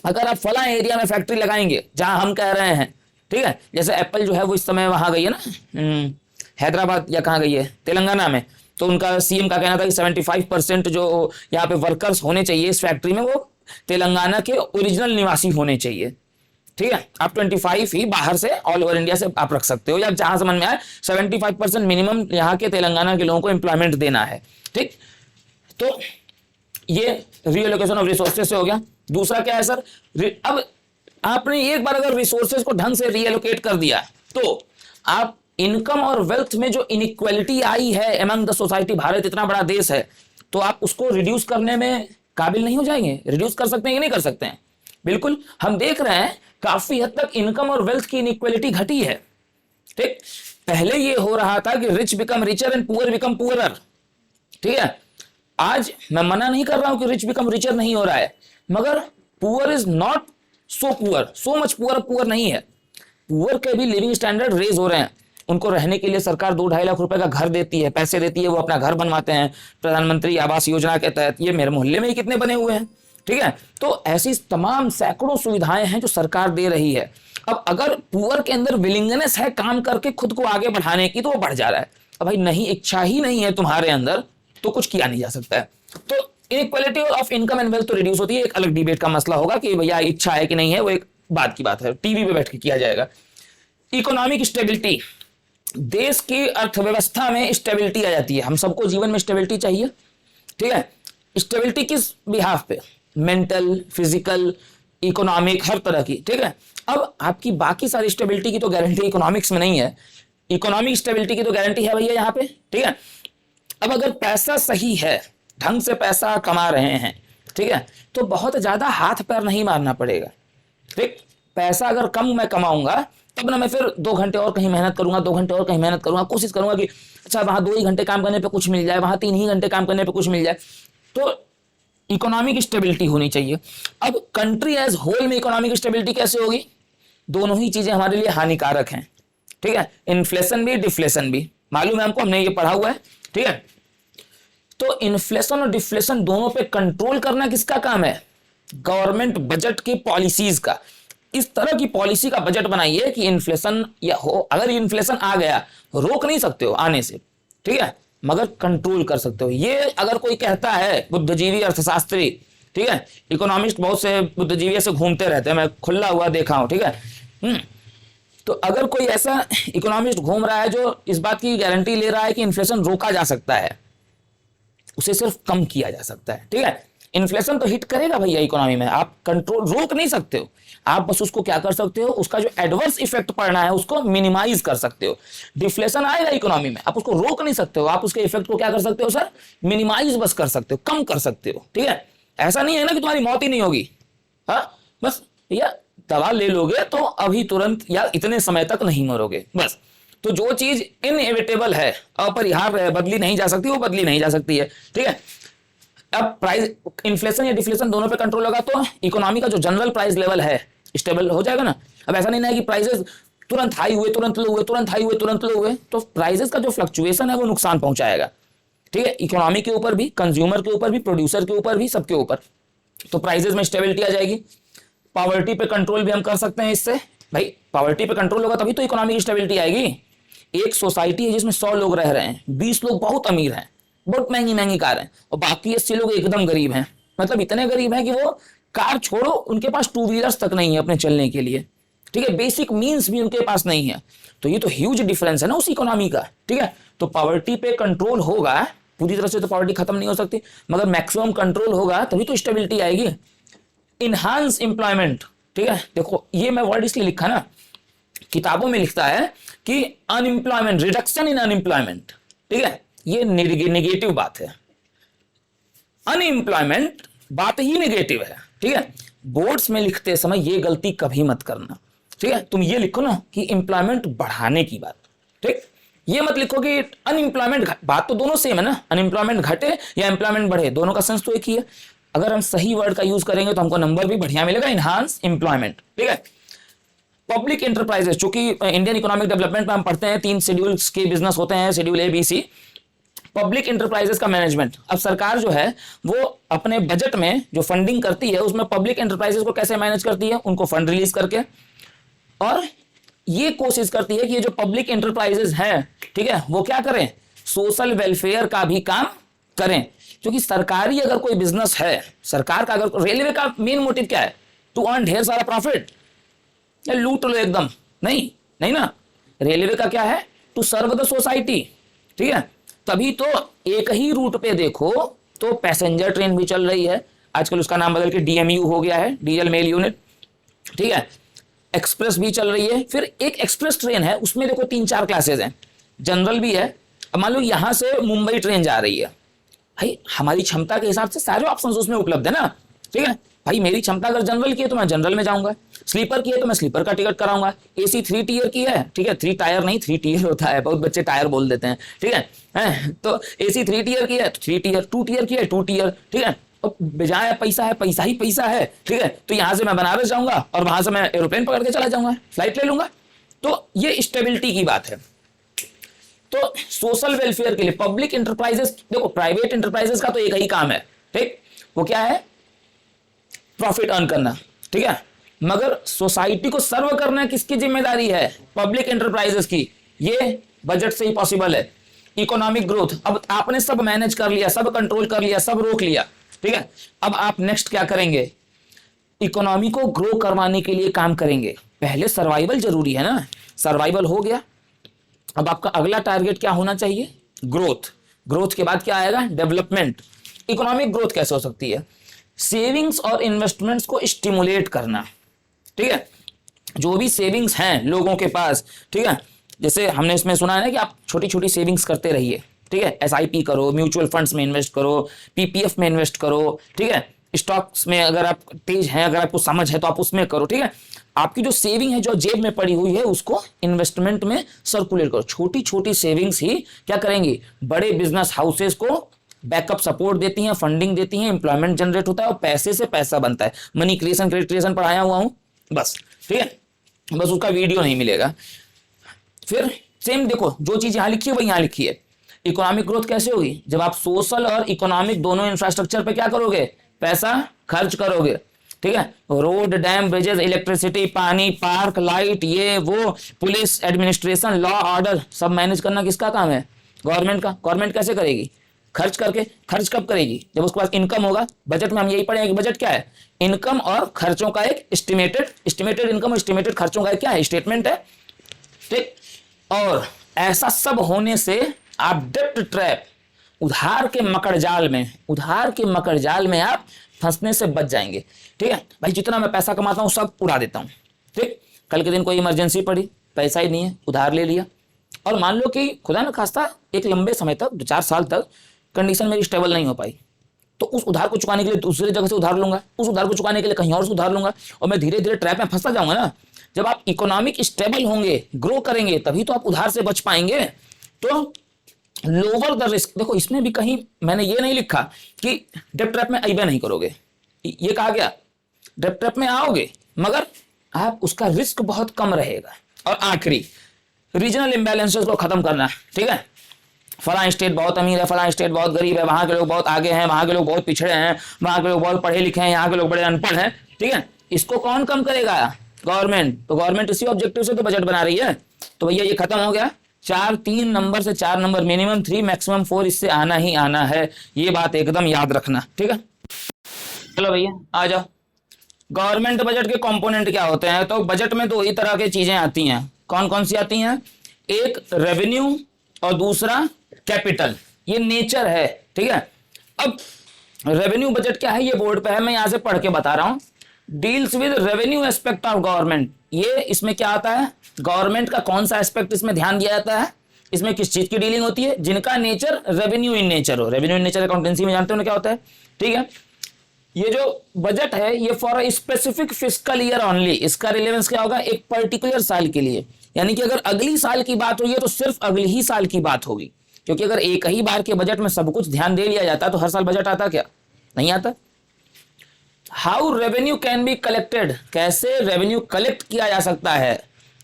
S1: अगर आप फला एरिया में फैक्ट्री लगाएंगे जहां हम कह रहे हैं, ठीक है, जैसे एप्पल जो है वो इस समय वहां गई है ना, हैदराबाद या कहाँ गई है, तेलंगाना में, तो उनका सीएम का कहना था कि 75% जो यहाँ पे वर्कर्स होने चाहिए इस फैक्ट्री में, वो तेलंगाना के ओरिजिनल निवासी होने चाहिए, ठीक है। आप 25 ही बाहर से, ऑल ओवर इंडिया से आप रख सकते हो, या जहां समझ में आए 75% मिनिमम यहाँ के तेलंगाना के लोगों को एम्प्लॉयमेंट देना है, ठीक। तो ये रीएलोकेशन ऑफ रिसोर्सेज से हो गया। दूसरा क्या है सर? अब आपने एक बार अगर रिसोर्सेज को ढंग से रीएलोकेट कर दिया, तो आप इनकम और वेल्थ में जो इनइक्वालिटी आई है एमंग द सोसाइटी, भारत इतना बड़ा देश है, तो आप उसको रिड्यूस करने में काबिल नहीं हो जाएंगे? रिड्यूस कर सकते हैं कि नहीं कर सकते हैं? बिल्कुल। हम देख रहे हैं काफी हद तक इनकम और वेल्थ की इनइक्वालिटी घटी है, ठीक। पहले ये हो रहा था कि rich become richer and poor become poorer, ठीक है। आज मैं मना नहीं कर रहा हूं कि रिच बिकम रिचर नहीं हो रहा है, मगर poor is not so poor, so much poor, poor नहीं है, पुअर के भी लिविंग स्टैंडर्ड रेज हो रहे हैं। उनको रहने के लिए सरकार 2-2.5 लाख रुपए का घर देती है, पैसे देती है, वो अपना घर बनवाते हैं प्रधानमंत्री आवास योजना के तहत। ये मेरे मोहल्ले में ही कितने बने हुए हैं, ठीक है। तो ऐसी तमाम सैकड़ों सुविधाएं हैं जो सरकार दे रही है। अब अगर पुअर के अंदर विलिंगनेस है काम करके खुद को आगे बढ़ाने की, तो वो बढ़ जा रहा है। अब भाई नहीं, इच्छा ही नहीं है तुम्हारे अंदर, तो कुछ किया नहीं जा सकता है। तो inequality of income and wealth तो रिड्यूस होती है। एक अलग डिबेट का मसला होगा कि भैया इच्छा है कि नहीं है, वो एक बात की बात है, टीवी पे बैठ के किया जाएगा। इकोनॉमिक स्टेबिलिटी, देश की अर्थव्यवस्था में स्टेबिलिटी आ जाती है। हम सबको जीवन में स्टेबिलिटी चाहिए, ठीक है। स्टेबिलिटी किस बिहाफ पे, मेंटल, फिजिकल, इकोनॉमिक, हर तरह की, ठीक है। अब आपकी बाकी सारी स्टेबिलिटी की तो गारंटी इकोनॉमिक्स में नहीं है, इकोनॉमिक स्टेबिलिटी की तो गारंटी है भैया यहाँ पे, ठीक है। अब अगर पैसा सही है, ढंग से पैसा कमा रहे हैं, ठीक है, तो बहुत ज्यादा हाथ पैर नहीं मारना पड़ेगा, ठीक। पैसा अगर कम मैं कमाऊंगा तब ना मैं फिर 2 घंटे और कहीं मेहनत करूंगा, 2 घंटे और कहीं मेहनत करूंगा, कोशिश करूंगा कि अच्छा वहां 2 ही घंटे काम करने पे कुछ मिल जाए, वहां 3 ही घंटे काम करने पे कुछ मिल जाए। तो इकोनॉमिक स्टेबिलिटी होनी चाहिए। अब कंट्री एज होल में इकोनॉमिक स्टेबिलिटी कैसे होगी? दोनों ही चीजें हमारे लिए हानिकारक हैं, ठीक है। इन्फ्लेशन भी, डिफ्लेशन भी, मालूम है हमको, हमने ये पढ़ा हुआ है, ठीक है। तो इन्फ्लेशन और डिफ्लेशन दोनों पे कंट्रोल करना किसका काम है? गवर्नमेंट बजट की पॉलिसीज का। इस तरह की पॉलिसी का बजट बनाइए कि इन्फ्लेशन या हो, अगर इन्फ्लेशन आ गया रोक नहीं सकते हो आने से, ठीक है, मगर कंट्रोल कर सकते हो। ये अगर कोई कहता है, बुद्धिजीवी अर्थशास्त्री, ठीक है, इकोनॉमिस्ट बहुत से बुद्धिजीवी से घूमते रहते हैं, मैं खुला हुआ देखा हूं, ठीक है। तो अगर कोई ऐसा इकोनॉमिस्ट घूम रहा है जो इस बात की गारंटी ले रहा है कि इन्फ्लेशन रोका जा सकता है, उसे सिर्फ कम किया जा सकता है, ठीक है। इन्फ्लेशन तो हिट करेगा भैया इकोनॉमी में, आप कंट्रोल रोक नहीं सकते हो, आप बस उसको क्या कर सकते हो, उसका जो एडवर्स इफेक्ट पड़ना है उसको मिनिमाइज कर सकते हो। डिफ्लेशन आएगा इकोनॉमी में, आप उसको रोक नहीं सकते हो, आप उसके इफेक्ट को क्या कर सकते हो सर, मिनिमाइज बस कर सकते हो, कम कर सकते हो, ठीक है। ऐसा नहीं है ना कि तुम्हारी मौत ही नहीं होगी, हाँ, बस भैया दवा ले लोगे तो अभी तुरंत या इतने समय तक नहीं मरोगे, बस। तो जो चीज इनएविटेबल है, अपरिहार्य है, बदली नहीं जा सकती, वो बदली नहीं जा सकती है, ठीक है। अब प्राइस, इन्फ्लेशन या डिफ्लेशन दोनों पे कंट्रोल होगा तो इकोनॉमी का जो जनरल प्राइस लेवल है स्टेबल हो जाएगा ना। अब ऐसा नहीं है कि प्राइसेस तुरंत हाई हुए, तुरंत लो हुए, तुरंत हाई हुए, तुरंत लो हुए, तो प्राइसेस का जो फ्लक्चुएशन है वो नुकसान पहुंचाएगा, ठीक है, इकोनॉमी के ऊपर भी, कंज्यूमर के ऊपर भी, प्रोड्यूसर के ऊपर भी, सबके ऊपर। तो प्राइसेस में स्टेबिलिटी आ जाएगी। पॉवर्टी पे कंट्रोल भी हम कर सकते हैं इससे, भाई पॉवर्टी पे कंट्रोल होगा तभी तो इकोनॉमी की स्टेबिलिटी आएगी। एक सोसाइटी है जिसमें 100 लोग रह रहे हैं, 20 लोग बहुत अमीर हैं, बहुत महंगी महंगी कार है, और बाकी 80 लोग एकदम गरीब हैं, मतलब इतने गरीब हैं कि वो कार छोड़ो, उनके पास 2 व्हीलर्स तक नहीं है अपने चलने के लिए, ठीक है, बेसिक मीन्स भी उनके पास नहीं है। तो ये तो ह्यूज डिफरेंस है ना उस इकोनॉमी का, ठीक है। तो पॉवर्टी पे कंट्रोल होगा, पूरी तरह से तो पॉवर्टी खत्म नहीं हो सकती, मगर मैक्सिमम कंट्रोल होगा तभी तो स्टेबिलिटी आएगी। इनहांस एम्प्लॉयमेंट, ठीक है, देखो ये मैं वर्ड इसलिए लिखा ना, किताबों में लिखता है कि अनएम्प्लॉयमेंट, रिडक्शन इन अनएम्प्लॉयमेंट, ठीक है, ये नेगेटिव बात है। अनएम्प्लॉयमेंट बात ही नेगेटिव है, ठीक है। बोर्ड्स में लिखते समय ये गलती कभी मत करना, ठीक है। तुम ये लिखो ना कि एम्प्लॉयमेंट बढ़ाने की बात, ठीक, ये मत लिखो कि अनएम्प्लॉयमेंट, बात तो दोनों सेम है ना, अनएम्प्लॉयमेंट घटे या एम्प्लॉयमेंट बढ़े, दोनों का सेंस तो एक ही है। अगर हम सही वर्ड का यूज करेंगे तो हमको नंबर भी बढ़िया मिलेगा, इनहांस एम्प्लॉयमेंट, ठीक है। पब्लिक एंटरप्राइजेस, चूंकि इंडियन इकोनॉमिक डेवलपमेंट में हम पढ़ते हैं 3 शेड्यूल्स के बिजनेस होते हैं, शेड्यूल ए, बी, सी। पब्लिक एंटरप्राइजेस का मैनेजमेंट, अब सरकार जो है वो अपने बजट में जो फंडिंग करती है उसमें पब्लिक एंटरप्राइजेस को कैसे मैनेज करती है, उनको फंड रिलीज करके, और ये कोशिश करती है कि ये जो पब्लिक एंटरप्राइजेस हैं, ठीक है, वो क्या करें, सोशल वेलफेयर का भी काम करें। क्योंकि सरकारी अगर कोई बिजनेस है, सरकार का अगर, रेलवे का मेन मोटिव क्या है, टू अर्न ढेर सारा प्रॉफिट, लूट लो एकदम, नहीं नहीं ना, रेलवे का क्या है, टू सर्व द सोसाइटी, ठीक है। तभी तो एक ही रूट पे देखो तो पैसेंजर ट्रेन भी चल रही है, आजकल उसका नाम बदल के डीएमयू हो गया है, डीजल मेल यूनिट, ठीक है, एक्सप्रेस भी चल रही है। फिर एक एक्सप्रेस ट्रेन है, उसमें देखो 3-4 क्लासेज हैं, जनरल भी है। अब मान लो यहां से मुंबई ट्रेन जा रही है, भाई हमारी क्षमता के हिसाब से सारे ऑप्शन उसमें उपलब्ध है ना, ठीक है। भाई मेरी क्षमता अगर जनरल की है तो मैं जनरल में जाऊंगा, स्लीपर की है तो मैं स्लीपर का टिकट कराऊंगा, एसी 3 टियर की है, ठीक है, 3 टायर नहीं 3 टियर होता है, बहुत बच्चे टायर बोल देते हैं, ठीक है, तो एसी 3 टियर की है तो 3 टियर, 2 टियर की है 2 टियर, ठीक है। और बेजाय पैसा है, पैसा ही पैसा है, ठीक है। तो यहां से मैं बनारस जाऊंगा और वहां से मैं एरोप्लेन पकड़ के चला जाऊंगा, फ्लाइट ले लूंगा। तो ये स्टेबिलिटी की बात है। तो सोशल वेलफेयर के लिए पब्लिक इंटरप्राइजेस, देखो प्राइवेट इंटरप्राइजेस का तो एक ही काम है, ठीक, वो क्या है, प्रॉफिट अर्न करना, ठीक है। मगर सोसाइटी को सर्व करना किसकी जिम्मेदारी है, पब्लिक इंटरप्राइजेस की। ये बजट से ही पॉसिबल है। इकोनॉमिक ग्रोथ, अब आपने सब मैनेज कर लिया, सब कंट्रोल कर लिया, सब रोक लिया, ठीक है। अब आप नेक्स्ट क्या करेंगे, इकोनॉमी को ग्रो करवाने के लिए काम करेंगे। पहले सर्वाइवल जरूरी है ना, सर्वाइवल हो गया। अब आपका अगला टारगेट क्या होना चाहिए, ग्रोथ। ग्रोथ के बाद क्या आएगा, डेवलपमेंट। इकोनॉमिक ग्रोथ कैसे हो सकती है, सेविंग्स और इन्वेस्टमेंट्स को स्टिमुलेट करना, ठीक है। जो भी सेविंग्स हैं लोगों के पास, ठीक है, जैसे हमने इसमें सुना है ना कि आप छोटी छोटी सेविंग्स करते रहिए, ठीक है। एसआईपी करो, म्यूचुअल फंड्स में इन्वेस्ट करो, पीपीएफ में इन्वेस्ट करो, ठीक है। स्टॉक्स में अगर आप तेज हैं, अगर आपको समझ है तो आप उसमें करो, ठीक है। आपकी जो सेविंग है जो जेब में पड़ी हुई है उसको इन्वेस्टमेंट में सर्कुलेट करो। छोटी छोटी सेविंग्स ही क्या करेंगी, बड़े बिजनेस हाउसेस को बैकअप सपोर्ट देती हैं, फंडिंग देती हैं, एम्प्लॉयमेंट जनरेट होता है और पैसे से पैसा बनता है। मनी क्रिएशन क्रेडिट क्रिएशन पढ़ाया हुआ हूं बस, ठीक है, बस उसका वीडियो नहीं मिलेगा। फिर सेम देखो, जो चीज यहां लिखी है वही यहां लिखी है। इकोनॉमिक ग्रोथ कैसे होगी, जब आप सोशल और इकोनॉमिक दोनों इंफ्रास्ट्रक्चर पे क्या करोगे, पैसा खर्च करोगे, ठीक है। रोड, डैम, ब्रिजेस, इलेक्ट्रिसिटी, पानी, पार्क, लाइट, ये वो, पुलिस, एडमिनिस्ट्रेशन, लॉ, ऑर्डर, सब मैनेज करना किसका काम है, गवर्नमेंट का। गवर्नमेंट कैसे करेगी, खर्च करके। खर्च कब करेगी, जब उसके पास इनकम होगा। बजट में हम यही पढ़ेंगे कि बजट क्या है, इनकम और खर्चों का एक एस्टिमेटेड इनकम और एस्टिमेटेड खर्चों का एक क्या है, स्टेटमेंट है, ठीक। और ऐसा सब होने से आप डेब्ट ट्रैप, उधार के मकड़ जाल में आप फंसने से बच जाएंगे, ठीक है। भाई जितना मैं पैसा कमाता हूं सब उड़ा देता हूं, ठीक। कल के दिन कोई इमरजेंसी पड़ी, पैसा ही नहीं है, उधार ले लिया, और मान लो कि खुदा न खास्ता एक लंबे समय तक 2-4 साल तक कंडीशन मेरी स्टेबल नहीं हो पाई, तो उस उधार को चुकाने के लिए दूसरी जगह से उधार लूंगा, उस उधार को चुकाने के लिए कहीं और से उधार लूंगा, और मैं धीरे धीरे ट्रैप में फंसता जाऊंगा ना। जब आप इकोनॉमिक स्टेबल होंगे, ग्रो करेंगे, तभी तो आप उधार से बच पाएंगे। तो लोअर द रिस्क, देखो इसमें भी कहीं मैंने ये नहीं लिखा कि डेब्ट ट्रैप में अइबे नहीं करोगे, ये कहा गया डेब्ट ट्रैप में आओगे मगर आप उसका रिस्क बहुत कम रहेगा। और आखिरी, रीजनल इम्बैलेंसेस को खत्म करना, ठीक है। फला स्टेट बहुत अमीर है, फला स्टेट बहुत गरीब है, वहां के लोग बहुत आगे हैं, वहां के लोग बहुत पिछड़े हैं, वहां के लोग बहुत पढ़े लिखे हैं, यहाँ के लोग बड़े अनपढ़ हैं, ठीक है। इसको कौन कम करेगा, गवर्नमेंट। तो गवर्नमेंट इसी ऑब्जेक्टिव से तो बजट बना रही है। तो भैया ये खत्म हो गया। 3 नंबर से 4 नंबर, मिनिमम 3 मैक्सिमम 4 इससे आना ही आना है, ये बात एकदम याद रखना, ठीक है। चलो भैया आ जाओ, गवर्नमेंट बजट के कंपोनेंट क्या होते हैं। तो बजट में 2 ही तरह की चीजें आती हैं। कौन कौन सी आती हैं, एक रेवेन्यू और दूसरा कैपिटल, ये नेचर है, ठीक है। अब रेवेन्यू बजट क्या है, ये बोर्ड पे है, मैं यहां से पढ़ के बता रहा हूं। Deals with revenue aspect of government, ये इसमें क्या आता है, गवर्नमेंट का कौन सा एस्पेक्ट इसमें ध्यान दिया जाता है, इसमें किस चीज की डीलिंग होती है, जिनका नेचर रेवेन्यू इन नेचर हो। रेवेन्यू इन नेचर अकाउंटेंसी में जानते हो ना क्या होता है, ठीक है। ये जो बजट है ये for specific fiscal year only, इसका रिलेवेंस क्या होगा, एक पर्टिकुलर साल के लिए, यानी कि अगर अगली साल की बात हुई है तो सिर्फ अगली ही साल की बात होगी। क्योंकि अगर एक ही बार के बजट में सब कुछ ध्यान दे लिया जाता तो हर साल बजट आता क्या, नहीं आता। How revenue can be collected, कैसे रेवेन्यू कलेक्ट किया जा सकता है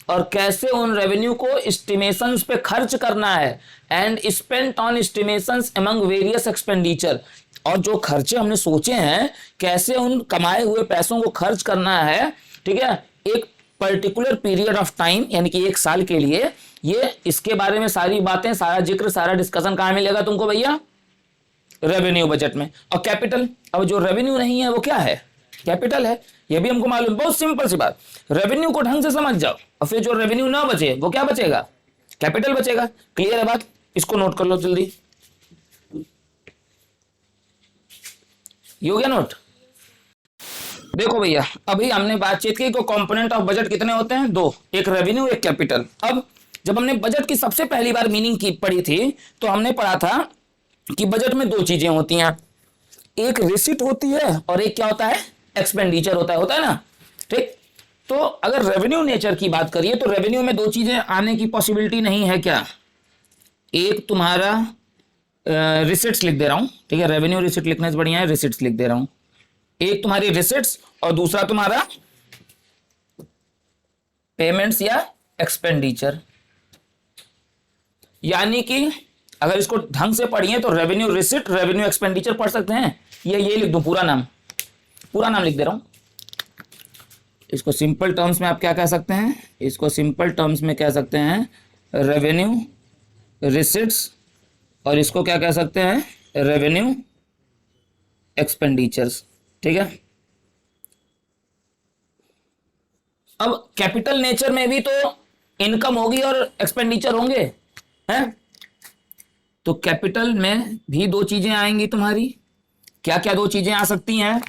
S1: और कैसे उन रेवेन्यू को एस्टिमेशंस पे खर्च करना है, and spent on estimations among various expenditure, और जो खर्चे हमने सोचे हैं कैसे उन कमाए हुए पैसों को खर्च करना है, ठीक है, एक पर्टिकुलर पीरियड ऑफ टाइम यानी कि 1 साल के लिए। ये इसके बारे में सारी बातें, सारा जिक्र, सारा डिस्कशन कहाँ मिलेगा तुमको भैया, रेवेन्यू बजट में। और कैपिटल, अब जो रेवेन्यू नहीं है वो क्या है, कैपिटल है, ये भी हमको मालूम। बहुत सिंपल सी बात, रेवेन्यू को ढंग से समझ जाओ और फिर जो रेवेन्यू ना बचे वो क्या बचेगा, कैपिटल बचेगा। क्लियर है बात, इसको नोट कर लो जल्दी, ये हो गया नोट। देखो भैया अभी हमने बातचीत की कि कंपोनेंट ऑफ बजट कितने होते हैं, 2, एक रेवेन्यू एक कैपिटल। अब जब हमने बजट की सबसे पहली बार मीनिंग की पढ़ी थी तो हमने पढ़ा था कि बजट में 2 चीजें होती हैं, एक रिसीट होती है और एक क्या होता है, एक्सपेंडिचर होता है ना, ठीक। तो अगर रेवेन्यू नेचर की बात करिए तो रेवेन्यू में 2 चीजें आने की पॉसिबिलिटी नहीं है क्या, एक तुम्हारा रिसिट्स लिख दे रहा हूं, ठीक है, रेवेन्यू रिसिट लिखने से बढ़िया है रिसिट्स लिख दे रहा हूं। एक तुम्हारी रिसिट्स और दूसरा तुम्हारा पेमेंट्स या एक्सपेंडिचर। यानी कि अगर इसको ढंग से पढ़िए तो रेवेन्यू रिसिट रेवेन्यू एक्सपेंडिचर पढ़ सकते हैं। ये लिख दूं, पूरा नाम लिख दे रहा हूं। इसको सिंपल टर्म्स में आप क्या कह सकते हैं, इसको सिंपल टर्म्स में कह सकते हैं रेवेन्यू रिसिट्स, और इसको क्या कह सकते हैं रेवेन्यू एक्सपेंडिचर्स, ठीक है। अब कैपिटल नेचर में भी तो इनकम होगी और एक्सपेंडिचर होंगे, हैं? तो कैपिटल में भी दो चीजें आएंगी तुम्हारी। क्या क्या दो चीजें आ सकती हैं?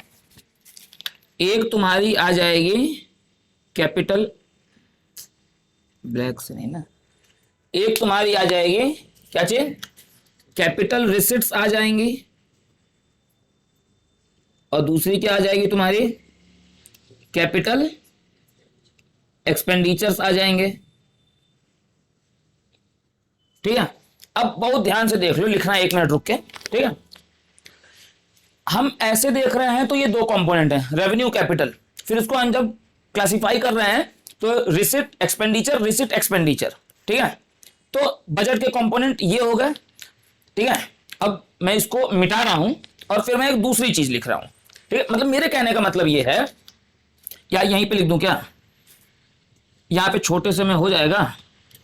S1: एक तुम्हारी आ जाएगी कैपिटल, ब्लैक से नहीं ना, एक तुम्हारी आ जाएगी क्या चीज, कैपिटल रिसिट्स आ जाएंगी, और दूसरी क्या आ जाएगी तुम्हारी, कैपिटल एक्सपेंडिचर्स आ जाएंगे, ठीक है। अब बहुत ध्यान से देख लो, लिखना 1 मिनट रुक के, ठीक है। हम ऐसे देख रहे हैं तो ये दो कंपोनेंट हैं, रेवेन्यू कैपिटल, फिर इसको हम जब क्लासिफाई कर रहे हैं तो रिसिट एक्सपेंडिचर, रिसिट एक्सपेंडिचर, ठीक है। तो बजट के कंपोनेंट ये हो गए, ठीक है। अब मैं इसको मिटा रहा हूं और फिर मैं एक दूसरी चीज लिख रहा हूं, ठीक है। मतलब मेरे कहने का मतलब ये है, या यहीं पे लिख दूं क्या, यहां पे छोटे से में हो जाएगा,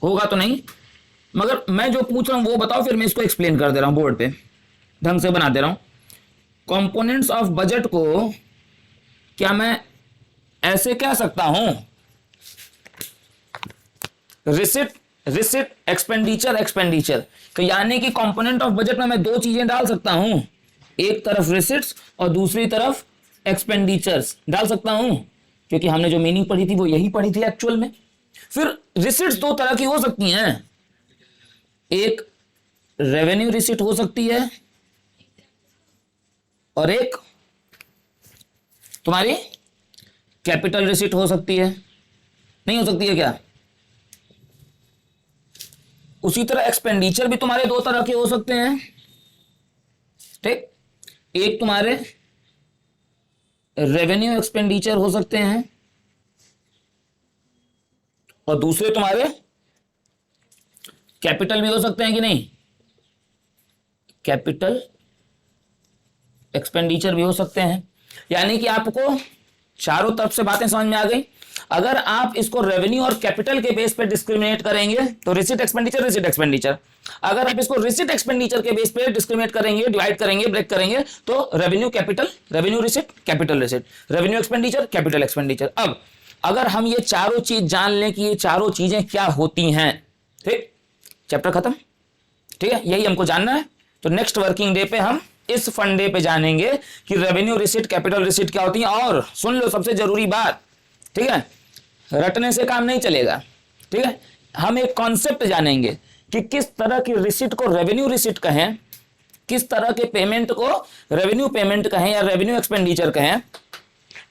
S1: होगा तो नहीं, मगर मैं जो पूछ रहा हूं वो बताओ, फिर मैं इसको एक्सप्लेन कर दे रहा हूं, बोर्ड पे ढंग से बना दे रहा हूं। कंपोनेंट्स ऑफ बजट को क्या मैं ऐसे कह सकता हूं, रिसिट रिसिट एक्सपेंडिचर एक्सपेंडिचर। तो यानी कि कंपोनेंट ऑफ बजट में मैं दो चीजें डाल सकता हूं, एक तरफ रिसिट्स और दूसरी तरफ एक्सपेंडिचर्स डाल सकता हूं, क्योंकि हमने जो मीनिंग पढ़ी थी वो यही पढ़ी थी एक्चुअल में। फिर रिसिट्स दो तरह की हो सकती हैं, एक रेवेन्यू रिसिट हो सकती है और एक तुम्हारी कैपिटल रिसिट हो सकती है, नहीं हो सकती है क्या? उसी तरह एक्सपेंडिचर भी तुम्हारे दो तरह के हो सकते हैं, ठीक। एक तुम्हारे रेवेन्यू एक्सपेंडिचर हो सकते हैं और दूसरे तुम्हारे कैपिटल भी हो सकते हैं कि नहीं, कैपिटल एक्सपेंडिचर भी हो सकते हैं। यानी कि आपको चारों तरफ से बातें समझ में आ गई। अगर आप इसको रेवेन्यू और कैपिटल के बेस पे डिस्क्रिमिनेट करेंगे तो रिसिट एक्सपेंडिचर रिसिट एक्सपेंडिचर, अगर आप इसको रिसिट एक्सपेंडिचर के बेस पे डिस्क्रिमिनेट करेंगे, डिवाइड करेंगे, ब्रेक करेंगे, तो revenue capital, revenue receipt, capital receipt, revenue expenditure, capital expenditure. अब अगर हम ये चारों चीज जान लें कि ये चारों चीजें क्या होती हैं, ठीक, चैप्टर खत्म, ठीक है। यही हमको जानना है। तो नेक्स्ट वर्किंग डे पे हम इस फंडे पे जानेंगे कि रेवेन्यू रिसिट, कैपिटल रिसिट क्या होती है। और सुन लो सबसे जरूरी बात, ठीक है, रटने से काम नहीं चलेगा, ठीक है। हम एक कॉन्सेप्ट जानेंगे कि किस तरह की रिसिट को रेवेन्यू रिसिट कहें, किस तरह के पेमेंट को रेवेन्यू पेमेंट कहें या रेवेन्यू एक्सपेंडिचर कहें,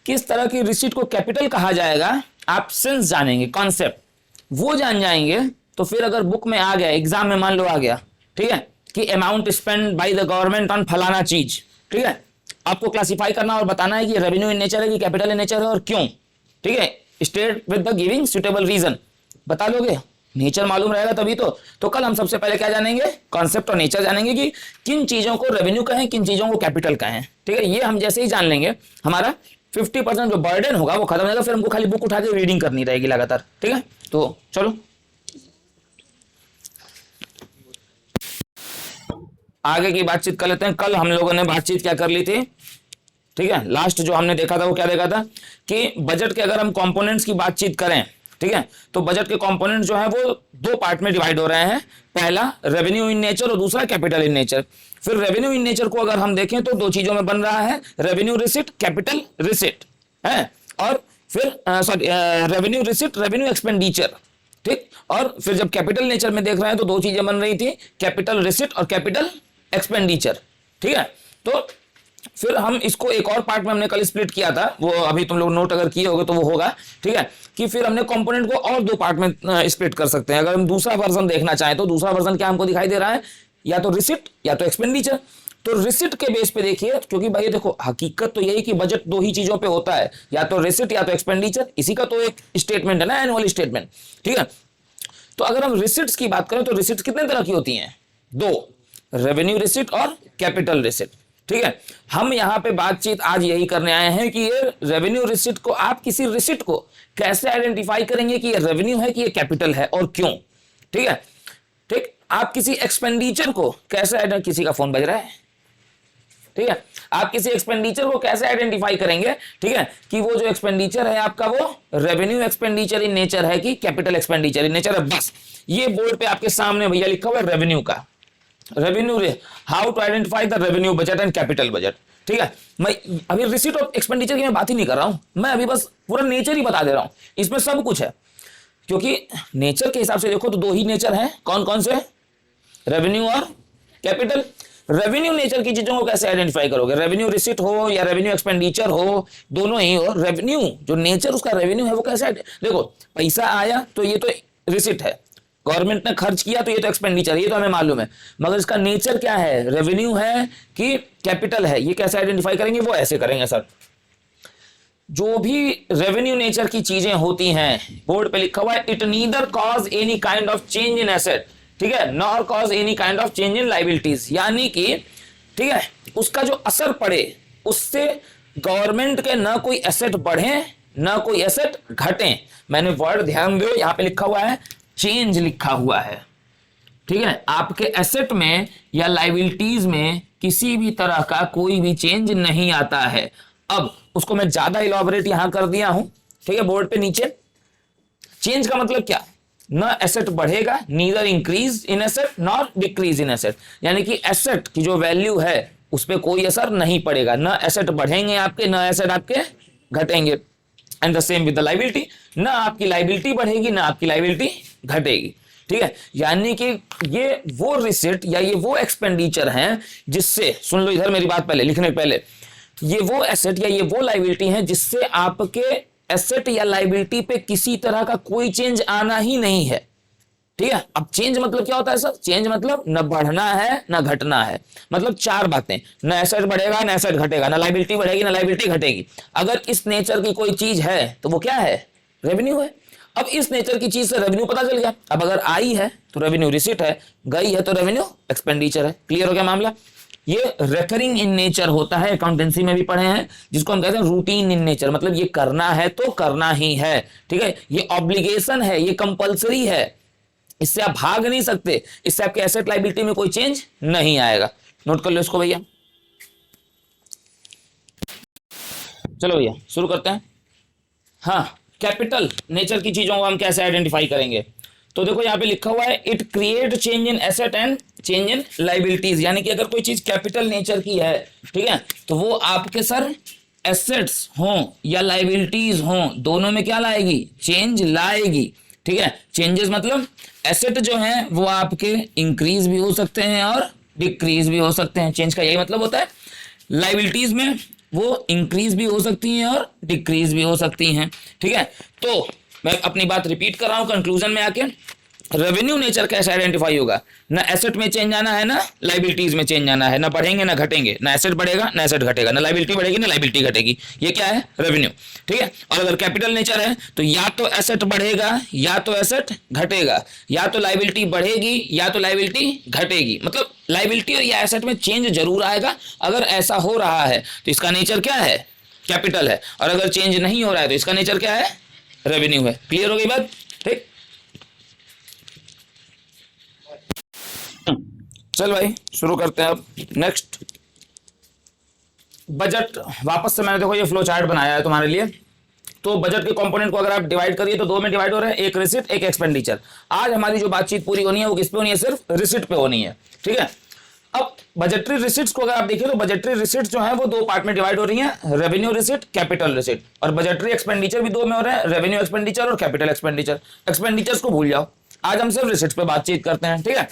S1: किस तरह की रिसिट को कैपिटल कहा जाएगा। आप सेंस जानेंगे, कॉन्सेप्ट वो जान जाएंगे तो फिर अगर बुक में आ गया, एग्जाम में मान लो आ गया, ठीक है, कि amount spend by the government on फलाना चीज, ठीक है, आपको क्लासिफाई करना और बताना है कि रेवेन्यू इन नेचर है कि कैपिटल इन नेचर है और क्यों, ठीक है। State with the giving suitable reason, बता लोगे, नेचर मालूम रहेगा तभी तो कल हम सबसे पहले क्या जानेंगे, कॉन्सेप्ट और नेचर जानेंगे कि किन चीजों को रेवेन्यू कहें, किन चीजों को कैपिटल कहें, ठीक है। ये हम जैसे ही जान लेंगे हमारा 50% जो बर्डन होगा वो खत्म हो जाएगा, फिर हमको खाली बुक उठा के रीडिंग करनी रहेगी लगातार, ठीक है। तो चलो आगे की बातचीत कर लेते हैं। कल हम लोगों ने बातचीत क्या कर ली थी, ठीक है, लास्ट जो हमने देखा था वो क्या देखा था कि बजट के अगर हम कंपोनेंट्स की बातचीत करें, ठीक है, तो बजट के कंपोनेंट जो है वो दो पार्ट में डिवाइड हो रहे हैं, पहला रेवेन्यू इन नेचर और दूसरा कैपिटल इन नेचर। फिर रेवेन्यू इन नेचर को अगर हम देखें तो दो चीजों में बन रहा है, रेवेन्यू रिसिट, कैपिटल रिसिट है, और फिर sorry revenue receipt, revenue expenditure, ठीक। और फिर जब कैपिटल नेचर में देख रहे हैं तो दो चीजें बन रही थी, कैपिटल रिसिट और कैपिटल एक्सपेंडिचर, ठीक है। तो फिर हम इसको एक और पार्ट में हमने कल स्प्लिट किया था, वो अभी तुम लोग नोट अगर किए होगे तो वो होगा, ठीक है, कि फिर हमने कंपोनेंट को और दो पार्ट में स्प्लिट कर सकते हैं। अगर हम दूसरा वर्जन देखना चाहें तो दूसरा वर्जन क्या हमको दिखाई दे रहा है, या तो रिसिट या तो एक्सपेंडिचर। तो रिसिट के बेस पे देखिए, क्योंकि भाई देखो हकीकत तो यही कि बजट दो ही चीजों पे होता है, या तो रिसिट या तो एक्सपेंडिचर, इसी का तो एक स्टेटमेंट है ना, एनुअल स्टेटमेंट, ठीक है। तो अगर हम रिसिट्स की बात करें तो रिसिट्स कितने तरह की होती हैं, दो, रेवेन्यू रिसिट और कैपिटल रिसिट, ठीक है। हम यहां पे बातचीत आज यही करने आए हैं कि ये रेवेन्यू रिसिट को, आप किसी रिसिट को कैसे आइडेंटिफाई करेंगे कि ये रेवेन्यू है कि ये कैपिटल है और क्यों, ठीक है। ठीक, आप किसी एक्सपेंडिचर को कैसे, किसी का फोन बज रहा है, ठीक है, आप किसी एक्सपेंडिचर को कैसे आइडेंटिफाई करेंगे, ठीक है, कि वो जो एक्सपेंडिचर है आपका वो रेवेन्यू एक्सपेंडिचर इन नेचर है कि कैपिटल एक्सपेंडिचर इन नेचर है। बस ये बोर्ड पे आपके सामने भैया लिखा हुआ है रेवेन्यू का, revenue, how to identify the revenue budget and capital budget, ठीक है। मैं अभी रिसीट ऑफ एक्सपेंडिचर की मैं बात ही नहीं कर रहा हूं, मैं अभी बस पूरा नेचर ही बता दे रहा हूं, इसमें सब कुछ है। क्योंकि नेचर के हिसाब से देखो तो दो ही नेचर हैं, कौन कौन से, रेवेन्यू और कैपिटल। रेवेन्यू नेचर की चीजों को कैसे आइडेंटिफाई करोगे, रेवेन्यू रिसीट हो या रेवेन्यू एक्सपेंडिचर हो, दोनों ही हो, रेवेन्यू जो नेचर उसका रेवेन्यू है वो कैसे, देखो पैसा आया तो ये तो रिसीट है, गवर्नमेंट ने खर्च किया तो ये तो एक्सपेंडिचर, ये तो हमें मालूम है, मगर इसका नेचर क्या है, रेवेन्यू है कि कैपिटल है, ये कैसे आइडेंटिफाई करेंगे, वो ऐसे करेंगे सर। जो भी रेवेन्यू नेचर की चीजें होती हैं, बोर्ड पे लिखा हुआ है, it neither cause any kind of change in asset, ठीक है, nor cause any kind of change in liabilities, यानी कि ठीक है उसका जो असर पड़े उससे गवर्नमेंट के ना कोई एसेट बढ़े ना कोई एसेट घटे। मैंने वर्ड ध्यान दो, यहां पे लिखा हुआ है चेंज लिखा हुआ है, ठीक है, आपके एसेट में या लायबिलिटीज में किसी भी तरह का कोई भी चेंज नहीं आता है। अब उसको मैं ज्यादा इलॉबरेट यहां कर दिया हूं, ठीक है, बोर्ड पे नीचे। चेंज का मतलब क्या, ना एसेट बढ़ेगा, neither increase in asset nor decrease in asset, यानी कि एसेट की जो वैल्यू है उस पर कोई असर नहीं पड़ेगा, ना एसेट बढ़ेंगे आपके, ना एसेट आपके घटेंगे। And the same with the liability, ना आपकी लायबिलिटी बढ़ेगी ना आपकी लायबिलिटी घटेगी, ठीक है। यानी कि ये वो रिसिट या ये वो एक्सपेंडिचर हैं जिससे, सुन लो इधर मेरी बात पहले लिखने पहले, ये वो एसेट या ये वो लायबिलिटी है जिससे आपके एसेट या लायबिलिटी पे किसी तरह का कोई चेंज आना ही नहीं है, ठीक है। अब चेंज मतलब क्या होता है सर, चेंज मतलब न बढ़ना है न घटना है, मतलब चार बातें, न एसेट बढ़ेगा न एसेट घटेगा, न लायबिलिटी बढ़ेगी न लायबिलिटी घटेगी। अगर इस नेचर की कोई चीज है तो वो क्या है, रेवेन्यू है। अब इस नेचर की चीज से रेवेन्यू पता चल गया, अब अगर आई है तो रेवेन्यू रिसीट है, गई है तो रेवेन्यू एक्सपेंडिचर है। क्लियर हो गया मामला। ये रेकरिंग इन नेचर होता है, अकाउंटेंसी में भी पढ़े हैं, जिसको हम कहते हैं रूटीन इन नेचर, मतलब ये करना है तो करना ही है, ठीक है, ये ऑब्लिगेशन है, ये कंपलसरी है, इससे आप भाग नहीं सकते, इससे आपके एसेट लायबिलिटी में कोई चेंज नहीं आएगा। नोट कर लो इसको भैया। चलो भैया शुरू करते हैं। हाँ, कैपिटल नेचर की चीजों को हम कैसे आइडेंटिफाई करेंगे, तो देखो यहाँ पे लिखा हुआ है it create change in asset and change in liabilities, यानी कि अगर कोई चीज कैपिटल नेचर की है, ठीक है, तो वो आपके सर एसेट्स हों या लायबिलिटीज हों, दोनों में क्या लाएगी, चेंज लाएगी, ठीक है। चेंजेस मतलब एसेट जो हैं वो आपके इंक्रीज भी हो सकते हैं और डिक्रीज भी हो सकते हैं, चेंज का यही मतलब होता है। लायबिलिटीज में वो इंक्रीज भी हो सकती हैं और डिक्रीज भी हो सकती हैं, ठीक है। तो मैं अपनी बात रिपीट कर रहा हूं कंक्लूजन में आके, रेवेन्यू नेचर कैसे आइडेंटिफाई होगा, ना एसेट में चेंज आना है ना लायबिलिटीज में चेंज आना है, ना बढ़ेंगे ना घटेंगे, ना एसेट बढ़ेगा ना एसेट घटेगा, ना लायबिलिटी बढ़ेगी ना लायबिलिटी घटेगी, ये क्या है, रेवेन्यू, ठीक है। और अगर कैपिटल नेचर है तो या तो एसेट बढ़ेगा या तो एसेट घटेगा, या तो लायबिलिटी बढ़ेगी या तो लायबिलिटी घटेगी, मतलब लायबिलिटी और या एसेट में चेंज जरूर आएगा। अगर ऐसा हो रहा है तो इसका नेचर क्या है, कैपिटल है, और अगर चेंज नहीं हो रहा है तो इसका नेचर क्या है, रेवेन्यू है। क्लियर हो गई बात, ठीक। चल भाई शुरू करते हैं अब। नेक्स्ट बजट, वापस से मैंने देखो ये फ्लो चार्ट बनाया है तुम्हारे लिए। तो बजट के कंपोनेंट को अगर आप डिवाइड करिए तो दो में डिवाइड हो रहे हैं, एक रिसिट एक एक्सपेंडिचर। आज हमारी जो बातचीत पूरी होनी है वो किस पे होनी है, सिर्फ रिसिट पे होनी है, ठीक है। अब बजटरी रिसिट्स को अगर आप देखिए तो बजटरी रिसिट्स जो है वो दो पार्ट में डिवाइड हो रही हैं, रेवेन्यू रिसिट कैपिटल रिसिट, और बजटरी एक्सपेंडिचर भी दो में हो रहे हैं, रेवेन्यू एक्सपेंडिचर और कैपिटल एक्सपेंडिचर। एक्सपेंडिचर्स को भूल जाओ, आज हम सिर्फ रिसिट्स पे बातचीत करते हैं, ठीक है।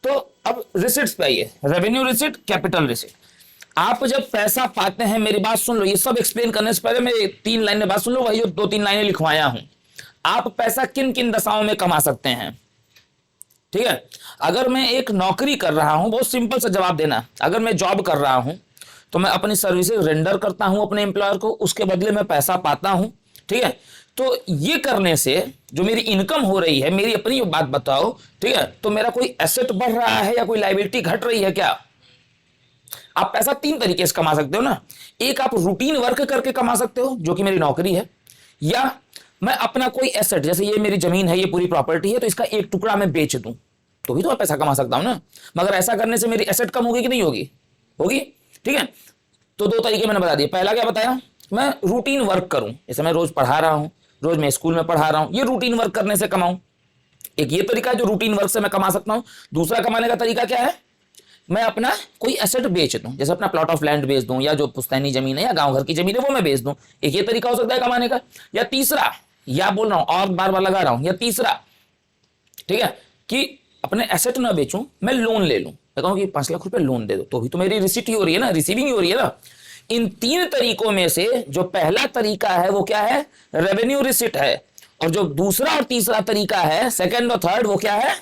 S1: तो अब रिसिट्स पे आइए, रेवेन्यू रिसिट कैपिटल रिसिट। आप जब पैसा पाते हैं, मेरी बात सुन लो, ये सब एक्सप्लेन करने से पहले मेरी 3 लाइन में बात सुन लो, वही जो 2-3 लाइनें लिखवाया हूं। आप पैसा किन किन दशाओं में कमा सकते हैं, ठीक है। अगर मैं एक नौकरी कर रहा हूं, बहुत सिंपल सा जवाब देना, अगर मैं जॉब कर रहा हूं तो मैं अपनी सर्विसेज रेंडर करता हूं अपने एम्प्लॉयर को, उसके बदले में पैसा पाता हूं, ठीक है। तो ये करने से जो मेरी इनकम हो रही है, मेरी अपनी बात बताओ, ठीक है, तो मेरा कोई एसेट बढ़ रहा है या कोई लायबिलिटी घट रही है क्या? आप पैसा तीन तरीके से कमा सकते हो ना। एक, आप रूटीन वर्क करके कमा सकते हो जो कि मेरी नौकरी है, या मैं अपना कोई एसेट, जैसे ये मेरी जमीन है, ये पूरी प्रॉपर्टी है, तो इसका एक टुकड़ा मैं बेच दूं तो भी तो मैं पैसा कमा सकता हूं ना। मगर ऐसा करने से मेरी एसेट कम होगी कि नहीं होगी? होगी, ठीक है। तो दो तरीके मैंने बता दिए। पहला क्या बताया, मैं रूटीन वर्क करूं, जैसे मैं रोज पढ़ा रहा हूं, रोज मैं स्कूल में पढ़ा रहा हूं, ये रूटीन वर्क करने से कमाऊं। एक ये तरीका है जो रूटीन वर्क से मैं कमा सकता हूं। दूसरा कमाने का तरीका क्या है, मैं अपना कोई एसेट बेच दूं, जैसे अपना प्लॉट ऑफ लैंड बेच दूं, या जो पुश्तैनी जमीन है या गांव घर की जमीन है वो मैं बेच दूं। एक ये तरीका हो सकता है कमाने का। या तीसरा, या बोल रहा हूं और बार बार लगा रहा हूं, या तीसरा, ठीक है, कि अपने एसेट ना बेचूं, मैं लोन ले लूं। मैं कहूं कि 5 लाख रुपए लोन दे दो, तो भी तो मेरी रिसीट ही हो रही है ना, रिसीविंग ही हो रही है ना। इन तीन तरीकों में से जो पहला तरीका है वो क्या है, रेवेन्यू रिसीट है। और जो दूसरा और तीसरा तरीका है, सेकंड और थर्ड, वो क्या है,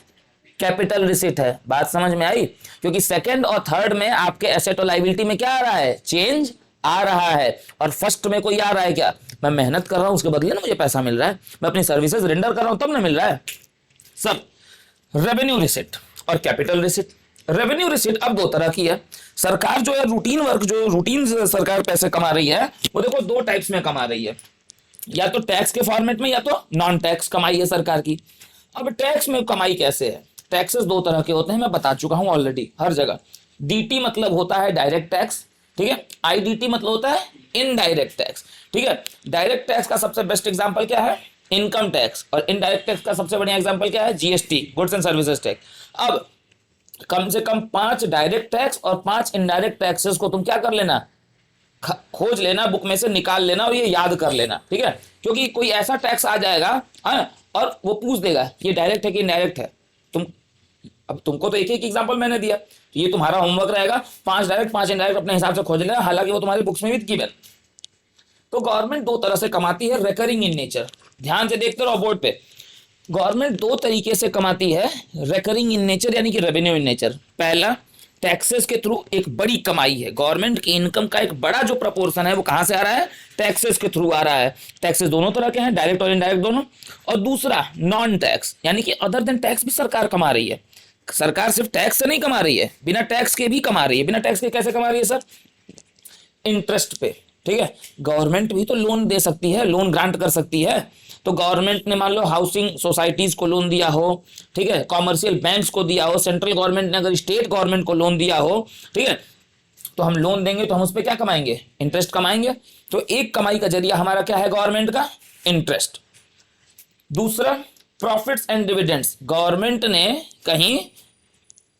S1: कैपिटल रिसीट है। बात समझ में आई? क्योंकि सेकंड और थर्ड में आपके एसेट और लायबिलिटी में क्या आ रहा है, चेंज आ रहा है। और फर्स्ट में कोई आ रहा है क्या, मैं मेहनत कर रहा हूं उसके बदले ना मुझे पैसा मिल रहा है, मैं अपनी सर्विसेज रेंडर कर रहा हूं तब ना मिल रहा है। सब रेवेन्यू रिसीट और कैपिटल रिसीट। रेवेन्यू रिसीट अब दो तरह की है। सरकार जो है रूटीन वर्क, जो रूटीन सरकार पैसे कमा रही है, वो देखो दो टाइप्स में कमा रही है, या तो टैक्स के फॉर्मेट में या तो नॉन टैक्स कमाई है सरकार की। अब टैक्स में कमाई कैसे है, टैक्सेस दो तरह के होते हैं, मैं बता चुका हूं ऑलरेडी हर जगह। डीटी मतलब होता है डायरेक्ट टैक्स, ठीक है। आईडीटी मतलब होता है इनडायरेक्ट टैक्स, ठीक है। डायरेक्ट टैक्स का सबसे बेस्ट एग्जांपल क्या है, इनकम टैक्स। और इनडायरेक्ट टैक्स का सबसे बढ़िया एग्जांपल क्या है, GST, goods and services tax. अब कम से कम 5 डायरेक्ट टैक्स और 5 इनडायरेक्ट टैक्सेस को तुम क्या कर लेना, खोज लेना, बुक में से निकाल लेना और ये याद कर लेना, ठीक है। क्योंकि कोई ऐसा टैक्स आ जाएगा, हाँ, और वो पूछ देगा ये डायरेक्ट है कि इनडायरेक्ट है। अब तुमको तो एक एक एग्जांपल मैंने दिया, तो ये तुम्हारा होमवर्क रहेगा, 5 डायरेक्ट 5 इनडायरेक्ट अपने हिसाब से खोज लेना, हालांकि वो तुम्हारी बुक्स में भी गिवन। तो गवर्नमेंट दो तरह से कमाती है, रेकरिंग इन नेचर। ध्यान से देखते रहो बोर्ड पे। गवर्नमेंट दो तरीके से कमाती है, रेकरिंग इन नेचर यानी कि रेवेन्यू इन नेचर। पहला, टैक्सेस के थ्रू एक बड़ी कमाई है, गवर्नमेंट की इनकम का एक बड़ा जो प्रपोर्शन है वो कहां से आ रहा है, टैक्सेस के थ्रू आ रहा है। टैक्सेस दोनों तरह के हैं, डायरेक्ट और इनडायरेक्ट दोनों। और दूसरा, नॉन टैक्स यानी कि अदर देन टैक्स भी सरकार कमा रही है। सरकार सिर्फ टैक्स से नहीं कमा रही है, बिना टैक्स के भी कमा रही है। बिना टैक्स के कैसे कमा रही है सर, इंटरेस्ट पे, ठीक है। गवर्नमेंट भी तो लोन दे सकती है, लोन ग्रांट कर सकती है। तो गवर्नमेंट ने मान लो हाउसिंग सोसाइटीज को लोन दिया हो, ठीक है, कॉमर्शियल बैंक्स को दिया हो, सेंट्रल गवर्नमेंट ने अगर स्टेट गवर्नमेंट को लोन दिया हो, ठीक है, तो हम लोन देंगे तो हम उस पर क्या कमाएंगे, इंटरेस्ट कमाएंगे। तो एक कमाई का जरिया हमारा क्या है, गवर्नमेंट का इंटरेस्ट। दूसरा, प्रॉफिट्स एंड डिविडेंड्स। गवर्नमेंट ने कहीं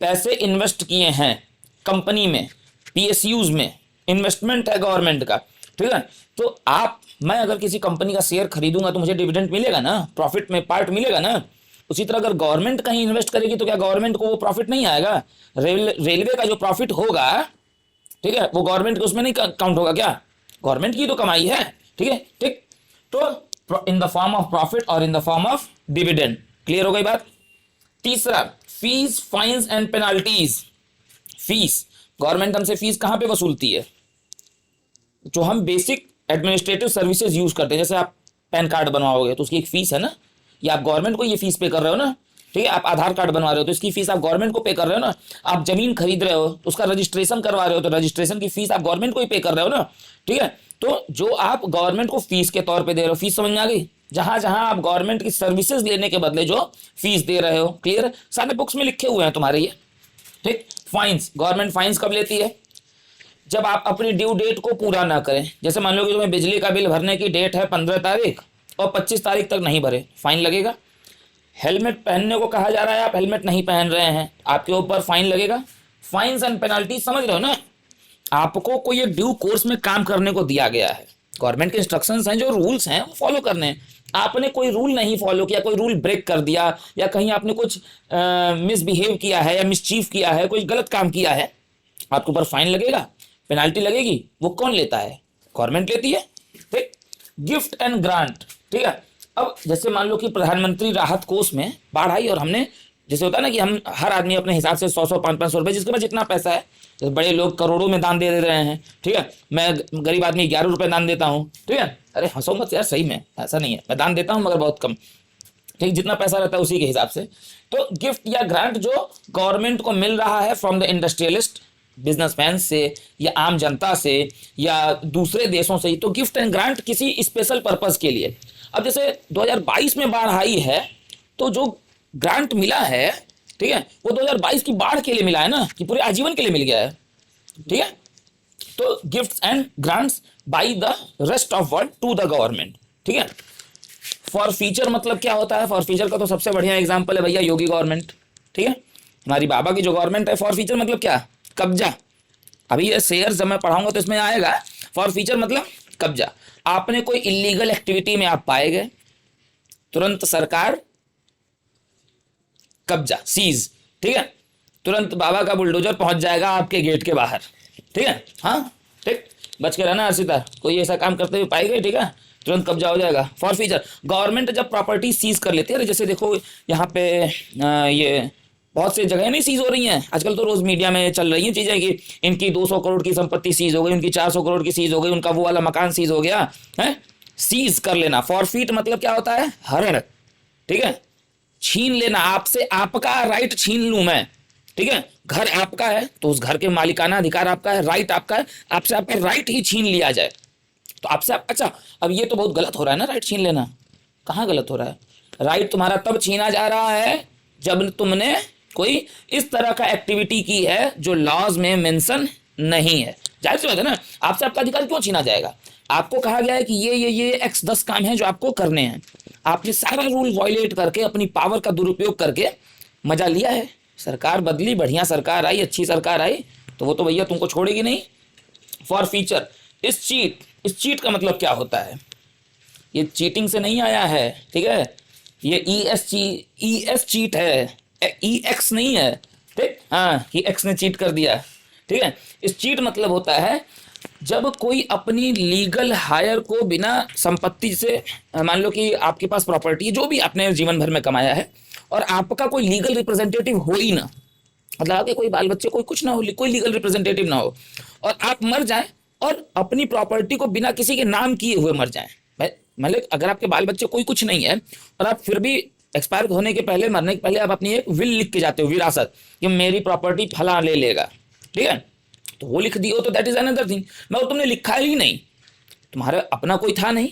S1: पैसे इन्वेस्ट किए हैं कंपनी में, पीएसयूज में, इन्वेस्टमेंट है गवर्नमेंट का, ठीक है। तो मैं अगर किसी कंपनी का शेयर खरीदूंगा तो मुझे डिविडेंड मिलेगा ना, प्रॉफिट में पार्ट मिलेगा ना। उसी तरह अगर गवर्नमेंट कहीं इन्वेस्ट करेगी तो क्या गवर्नमेंट को वो प्रॉफिट नहीं आएगा? रेलवे का जो प्रॉफिट होगा, ठीक है, वो गवर्नमेंट के उसमें नहीं काउंट होगा क्या? गवर्नमेंट की तो कमाई है, ठीक है, ठीक। तो in the form of profit और in the form of dividend. Clear हो गई बात? तीसरा, fees, fines and penalties. Fees, government हमसे फीस कहां पे वसूलती है, जो हम बेसिक एडमिनिस्ट्रेटिव सर्विसेज यूज करते हैं। जैसे आप पैन कार्ड बनवाओगे तो उसकी एक फीस है ना, या आप गवर्नमेंट को ये फीस पे कर रहे हो ना, ठीक है। आप आधार कार्ड बनवा रहे हो तो इसकी फीस आप गवर्नमेंट को पे कर रहे हो ना। आप जमीन खरीद रहे हो तो उसका रजिस्ट्रेशन करवा रहे हो तो रजिस्ट्रेशन की फीस आप गवर्नमेंट को ही पे कर रहे हो ना, ठीक है। तो जो आप गवर्नमेंट को फीस के तौर पे दे रहे हो, फीस समझ में आ गई? जहां जहां आप गवर्नमेंट की सर्विसेज लेने के बदले जो फीस दे रहे हो, क्लियर? सारे बुक्स में लिखे हुए हैं तुम्हारे ये, ठीक। फाइन्स, गवर्नमेंट फाइन्स कब लेती है? जब आप अपनी ड्यू डेट को पूरा ना करें। जैसे मान लो कि तुम्हें बिजली का बिल भरने की डेट है 15 तारीख और 25 तारीख तक नहीं भरे, फाइन लगेगा। हेलमेट पहनने को कहा जा रहा है, आप हेलमेट नहीं पहन रहे हैं, आपके ऊपर फाइन लगेगा। फाइन्स एंड पेनल्टी समझ रहे हो ना? आपको कोई एक ड्यू कोर्स में काम करने को दिया गया है, गवर्नमेंट के इंस्ट्रक्शंस हैं, जो रूल्स हैं वो फॉलो करने हैं। आपने कोई रूल नहीं फॉलो किया, कोई रूल ब्रेक कर दिया, या कहीं आपने कुछ मिसबिहेव किया है या मिसचीफ किया है, कोई गलत काम किया है, आपके ऊपर फाइन लगेगा, पेनाल्टी लगेगी। वो कौन लेता है? गवर्नमेंट लेती है, ठीक। गिफ्ट एंड ग्रांट, ठीक है। अब जैसे मान लो कि प्रधानमंत्री राहत कोष में बाढ़ आई और हमने जैसे होता है ना कि हम हर आदमी अपने हिसाब से 100 500 रुपए, जिसके पास जितना पैसा है, जैसे बड़े लोग करोड़ों में दान दे रहे हैं, ठीक है, मैं गरीब आदमी 11 रुपए दान देता हूँ, ठीक है, अरे हंसो मत यार, सही में ऐसा नहीं है, मैं दान देता हूँ मगर बहुत कम, ठीक, जितना पैसा रहता है उसी के हिसाब से। तो गिफ्ट या ग्रांट जो गवर्नमेंट को मिल रहा है फ्रॉम द इंडस्ट्रियलिस्ट, बिजनेसमैन से या आम जनता से या दूसरे देशों से, तो गिफ्ट एंड ग्रांट किसी स्पेशल पर्पस के लिए। अब जैसे 2022 में बाढ़ आई है, तो जो ग्रांट मिला है, ठीक है, वो 2022 की बाढ़ के लिए मिला है ना, कि पूरे आजीवन के लिए मिल गया है, ठीक है। तो gifts and grants by the rest of world to the government, ठीक है। फॉर फ्यूचर मतलब क्या होता है? फॉर फ्यूचर का तो सबसे बढ़िया एग्जांपल है भैया योगी गवर्नमेंट, ठीक है, हमारी बाबा की जो गवर्नमेंट है। फॉर फ्यूचर मतलब क्या? कब्जा। अभी ये शेयर जब मैं पढ़ाऊंगा तो इसमें आएगा, फॉर फ्यूचर मतलब कब्जा। आपने कोई इलीगल एक्टिविटी में आप पाए गए, तुरंत सरकार कब्जा, सीज, ठीक है, तुरंत बाबा का बुलडोजर पहुंच जाएगा आपके गेट के बाहर, ठीक है, हाँ, ठीक, बच के रहना अर्षिता, कोई ऐसा काम करते हुए पाई गई, ठीक है, तुरंत कब्जा हो जाएगा। फॉर फ्यूचर गवर्नमेंट जब प्रॉपर्टी सीज कर लेती है, जैसे देखो यहाँ पे ये बहुत से जगह नहीं सीज हो रही हैं आजकल, तो रोज मीडिया में चल रही हैं चीजें कि इनकी 200 करोड़ की संपत्ति सीज हो गई, उनकी 400 करोड़ की सीज हो गई, उनका वो वाला मकान सीज हो गया है। सीज कर लेना, फॉरफीट मतलब क्या होता है? हरण, ठीक है, छीन लेना, आपसे आपका राइट छीन लूं मैं, ठीक है, घर आपका है तो उस घर के मालिकाना अधिकार आपका है, राइट आपका है, आपसे आपका राइट ही छीन लिया जाए तो आपसे अच्छा, अब ये तो बहुत गलत हो रहा है ना, राइट छीन लेना, कहाँ गलत हो रहा है? राइट तुम्हारा तब छीना जा रहा है जब तुमने कोई इस तरह का एक्टिविटी की है जो लॉज में मेंशन नहीं है। जाहिर सी बात है ना, आपसे आपका अधिकार क्यों छीना जाएगा? आपको कहा गया है कि ये एक्स 10 काम है जो आपको करने हैं, आपने सारा रूल वायलेट करके अपनी पावर का दुरुपयोग करके मजा लिया है। सरकार बदली, बढ़िया सरकार आई, अच्छी सरकार आई, तो वो तो भैया तुमको छोड़ेगी नहीं। फॉर फ्यूचर इस चीट का मतलब क्या होता है? ये चीटिंग से नहीं आया है, ठीक है, ये ES चीट है, EX नहीं है, ठीक, हाँ, कि एक्स ने चीट कर दिया, ठीक है। इस चीट मतलब होता है जब कोई अपनी लीगल हायर को बिना संपत्ति से, मान लो कि आपके पास प्रॉपर्टी जो भी आपने जीवन भर में कमाया है और आपका कोई लीगल रिप्रेजेंटेटिव हो ही ना, मतलब आपके कोई बाल बच्चे कोई कुछ ना हो, कोई लीगल रिप्रेजेंटेटिव ना हो, और आप मर जाएं और अपनी प्रॉपर्टी को बिना किसी के नाम किए हुए मर जाएं, मतलब अगर आपके बाल बच्चे कोई कुछ नहीं है और आप फिर भी एक्सपायर होने के पहले, मरने के पहले आप अपनी एक विल लिख के जाते हो, विरासत, कि मेरी प्रॉपर्टी फला ले लेगा, ठीक है, तो वो लिख दियो तो दैट इज अनदर थिंग। मगर तुमने लिखा ही नहीं, तुम्हारा अपना कोई था नहीं,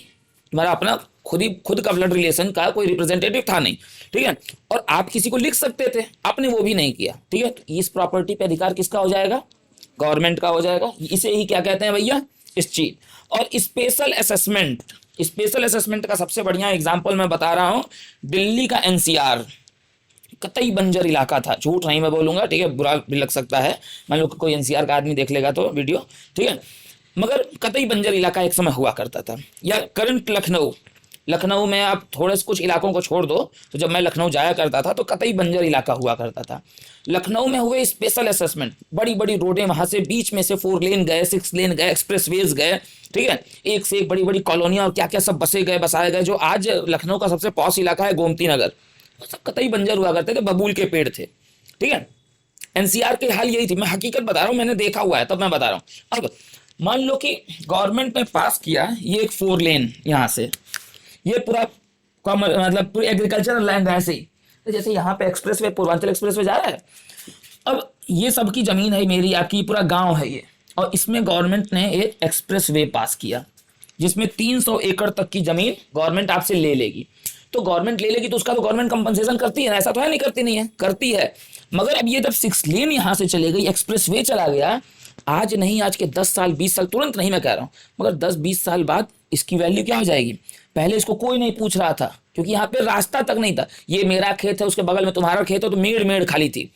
S1: तुम्हारा अपना खुद का ब्लड रिलेशन का कोई रिप्रेजेंटेटिव था नहीं, ठीक है, और आप किसी को लिख सकते थे, आपने वो भी नहीं किया, ठीक है, तो इस प्रॉपर्टी पे अधिकार किसका हो जाएगा? गवर्नमेंट का हो जाएगा। इसे ही क्या कहते हैं भैया? इस चीज। और स्पेशल असेसमेंट का सबसे बढ़िया एग्जाम्पल मैं बता रहा हूं, दिल्ली का NCR कतई बंजर इलाका था, झूठ नहीं मैं बोलूंगा, ठीक है, बुरा भी लग सकता है, मान लो कोई NCR का आदमी देख लेगा तो वीडियो, ठीक है, मगर कतई बंजर इलाका एक समय हुआ करता था। या करंट लखनऊ में आप थोड़े से कुछ इलाकों को छोड़ दो, तो जब मैं लखनऊ जाया करता था तो कतई बंजर इलाका हुआ करता था। लखनऊ में हुए स्पेशल असेसमेंट, बड़ी बड़ी रोडें, वहां से बीच में से 4 लेन गए, 6 लेन गए, एक्सप्रेसवेज गए, ठीक है, एक से एक बड़ी बड़ी कॉलोनियां और क्या क्या सब बसाए गए। जो आज लखनऊ का सबसे पॉश इलाका है गोमती नगर, सब कतई बंजर हुआ करते थे, बबूल के पेड़ थे, ठीक है। NCR के हाल यही थी, मैं हकीकत बता रहा हूँ, मैंने देखा हुआ है तब मैं बता रहा हूँ। अब मान लो कि गवर्नमेंट ने पास किया ये एक 4 लेन, यहाँ से ये पूरा मतलब पूरी एग्रीकल्चरल लैंड है, ऐसे ही तो जैसे यहाँ पे एक्सप्रेसवे, पूर्वांचल एक्सप्रेसवे जा रहा है, अब ये सबकी जमीन है, मेरी आपकी, पूरा गांव है ये, और इसमें गवर्नमेंट ने एक एक्सप्रेसवे पास किया जिसमें 300 एकड़ तक की जमीन गवर्नमेंट आपसे ले लेगी। तो गवर्नमेंट ले लेगी तो उसका तो गवर्नमेंट कंपनसेशन करती है ना, ऐसा तो है नहीं करती नहीं है, करती है। मगर अब ये जब 6 लेन यहाँ से चले गई, एक्सप्रेसवे चला गया, आज नहीं, आज के 10 साल 20 साल, तुरंत नहीं मैं कह रहा हूँ, मगर 10-20 साल बाद इसकी वैल्यू क्या हो जाएगी? पहले इसको कोई नहीं पूछ रहा था क्योंकि यहाँ पे रास्ता तक नहीं था, ये मेरा खेत है, उसके बगल में तुम्हारा खेत है, तो मेड़ खाली थी।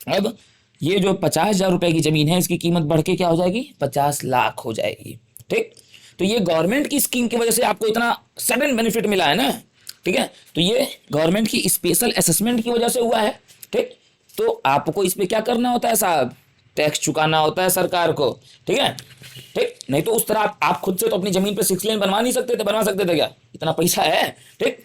S1: अब ये जो 50,000 रुपए की जमीन है, इसकी कीमत बढ़ के क्या हो जाएगी? 50 लाख हो जाएगी, ठीक। तो ये गवर्नमेंट की स्कीम की वजह से आपको इतना सडन बेनिफिट मिला है ना, ठीक है, तो ये गवर्नमेंट की स्पेशल असेसमेंट की वजह से हुआ है, ठीक। तो आपको इस पे क्या करना होता है साहब? टैक्स चुकाना होता है सरकार को, ठीक है, ठीक। नहीं तो उस तरह आप खुद से तो अपनी जमीन पे 6 लेन बनवा नहीं सकते थे, बनवा सकते थे क्या? इतना पैसा है, ठीक।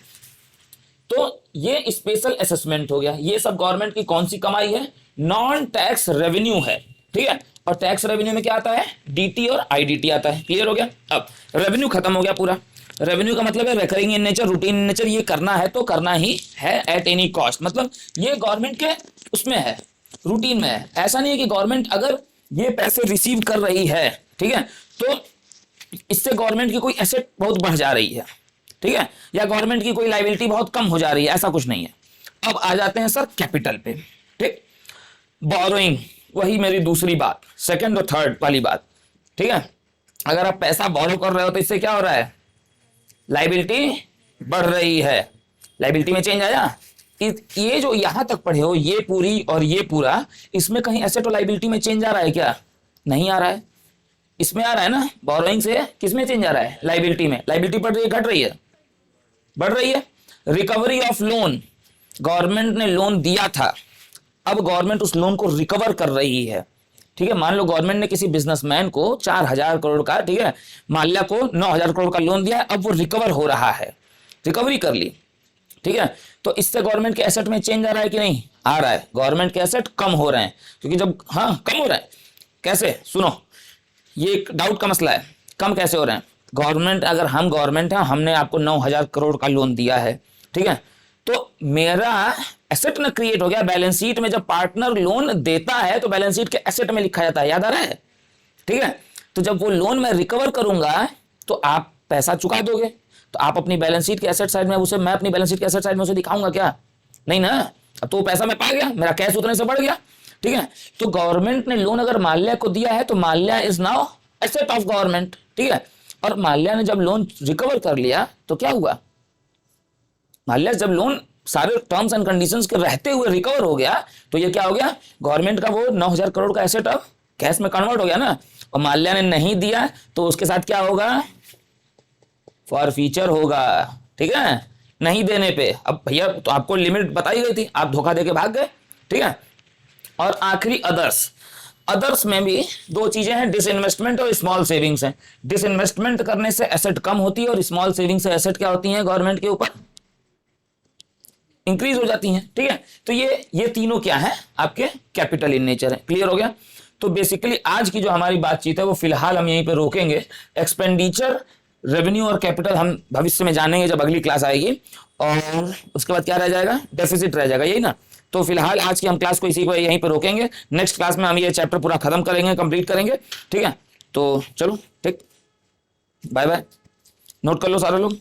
S1: तो ये स्पेशल असेसमेंट हो गया। ये सब गवर्नमेंट की कौन सी कमाई है? नॉन टैक्स रेवेन्यू है, ठीक है। और टैक्स रेवेन्यू में क्या आता है? डीटी और आईडीटी आता है। क्लियर हो गया? अब रेवेन्यू खत्म हो गया पूरा। रेवेन्यू का मतलब है recurring in nature, routine in nature, ये करना है तो करना ही है एट एनी कॉस्ट, मतलब ये गवर्नमेंट के उसमें है, रूटीन में है। ऐसा नहीं है कि गवर्नमेंट अगर ये पैसे रिसीव कर रही है, ठीक है, तो इससे गवर्नमेंट की कोई एसेट बहुत बढ़ जा रही है, ठीक है, या गवर्नमेंट की कोई लाइबिलिटी बहुत कम हो जा रही है, ऐसा कुछ नहीं है। अब आ जाते हैं सर कैपिटल पे, ठीक। बोरोइंग, वही मेरी दूसरी बात, सेकंड और थर्ड वाली बात, ठीक है। अगर आप पैसा बोरो कर रहे हो तो इससे क्या हो रहा है? लाइबिलिटी बढ़ रही है। लाइबिलिटी में चेंज आया। ये जो यहां तक पढ़े हो, ये पूरी और ये पूरा, इसमें कहीं एसेट और लाइबिलिटी में चेंज आ रहा है क्या? नहीं आ रहा है। इसमें आ रहा है ना, बोरोइंग से किसमें चेंज आ रहा है? लाइबिलिटी में। लाइबिलिटी बढ़ रही है, घट रही है? बढ़ रही है। रिकवरी ऑफ लोन, गवर्नमेंट ने लोन दिया था, अब गवर्नमेंट उस लोन को रिकवर कर रही है, ठीक है। मान लो गवर्नमेंट ने किसी बिजनेसमैन को 4,000 करोड़ का, ठीक है, माल्या को 9,000 करोड़ का लोन दिया है, अब वो रिकवर हो रहा है, रिकवरी कर ली, ठीक है। तो इससे गवर्नमेंट के एसेट में चेंज आ रहा है कि नहीं? आ रहा है। गवर्नमेंट के एसेट कम हो रहे हैं, क्योंकि जब, हाँ, कम हो रहा है। कैसे? सुनो, ये एक डाउट का मसला है। कम कैसे हो रहे हैं? गवर्नमेंट, अगर हम गवर्नमेंट है, हमने आपको 9,000 करोड़ का लोन दिया है, ठीक है, तो मेरा एसेट ना क्रिएट हो गया। बैलेंस शीट में जब पार्टनर लोन देता है तो बैलेंस शीट के एसेट में लिखा जाता है, याद आ रहा है, ठीक है। तो जब वो लोन मैं रिकवर करूंगा तो आप पैसा चुका दोगे, तो आप अपनी बैलेंस शीट के एसेट साइड में उसे, मैं अपनी बैलेंस शीट के एसेट साइड में उसे दिखाऊंगा क्या? नहीं ना। अब तो पैसा मैं पा गया, मेरा कैश उतने से बढ़ गया, ठीक है। तो गवर्नमेंट ने लोन अगर माल्या को दिया है तो Mallya is now asset of government, ठीक है। और माल्या ने जब लोन रिकवर कर लिया तो क्या हुआ? माल्या जब लोन सारे टर्म्स एंड कंडीशंस के रहते हुए रिकवर हो गया तो ये क्या हो गया? गवर्नमेंट का वो 9,000 करोड़ का एसेट अब कैश में कन्वर्ट हो गया ना। और माल्या ने नहीं दिया तो उसके साथ क्या होगा? फॉर फ्यूचर होगा, ठीक है, नहीं देने पे। अब भैया तो आपको लिमिट बताई गई थी, आप धोखा देके भाग गए, ठीक है। और आखिरी अदर्स, अदर्स में भी दो चीजें हैं, डिसइन्वेस्टमेंट और स्मॉल सेविंग्स हैं। डिसइन्वेस्टमेंट करने से एसेट कम होती है और स्मॉल सेविंग से एसेट क्या होती है? गवर्नमेंट के ऊपर इंक्रीज हो जाती हैं, ठीक है। तो ये तीनों क्या है? आपके कैपिटल इन नेचर है। क्लियर हो गया? तो बेसिकली आज की जो हमारी बातचीत है वो फिलहाल हम यहीं पे रोकेंगे। एक्सपेंडिचर, रेवेन्यू और कैपिटल हम भविष्य में जानेंगे जब अगली क्लास आएगी, और उसके बाद क्या रह जाएगा? डेफिसिट रह जाएगा, यही ना। तो फिलहाल आज की हम क्लास को इसी को यहीं पे रोकेंगे। नेक्स्ट क्लास में हम ये चैप्टर पूरा खत्म करेंगे, कंप्लीट करेंगे, ठीक है। तो चलो, ठीक, बाय बाय। नोट कर लो सारे लोग।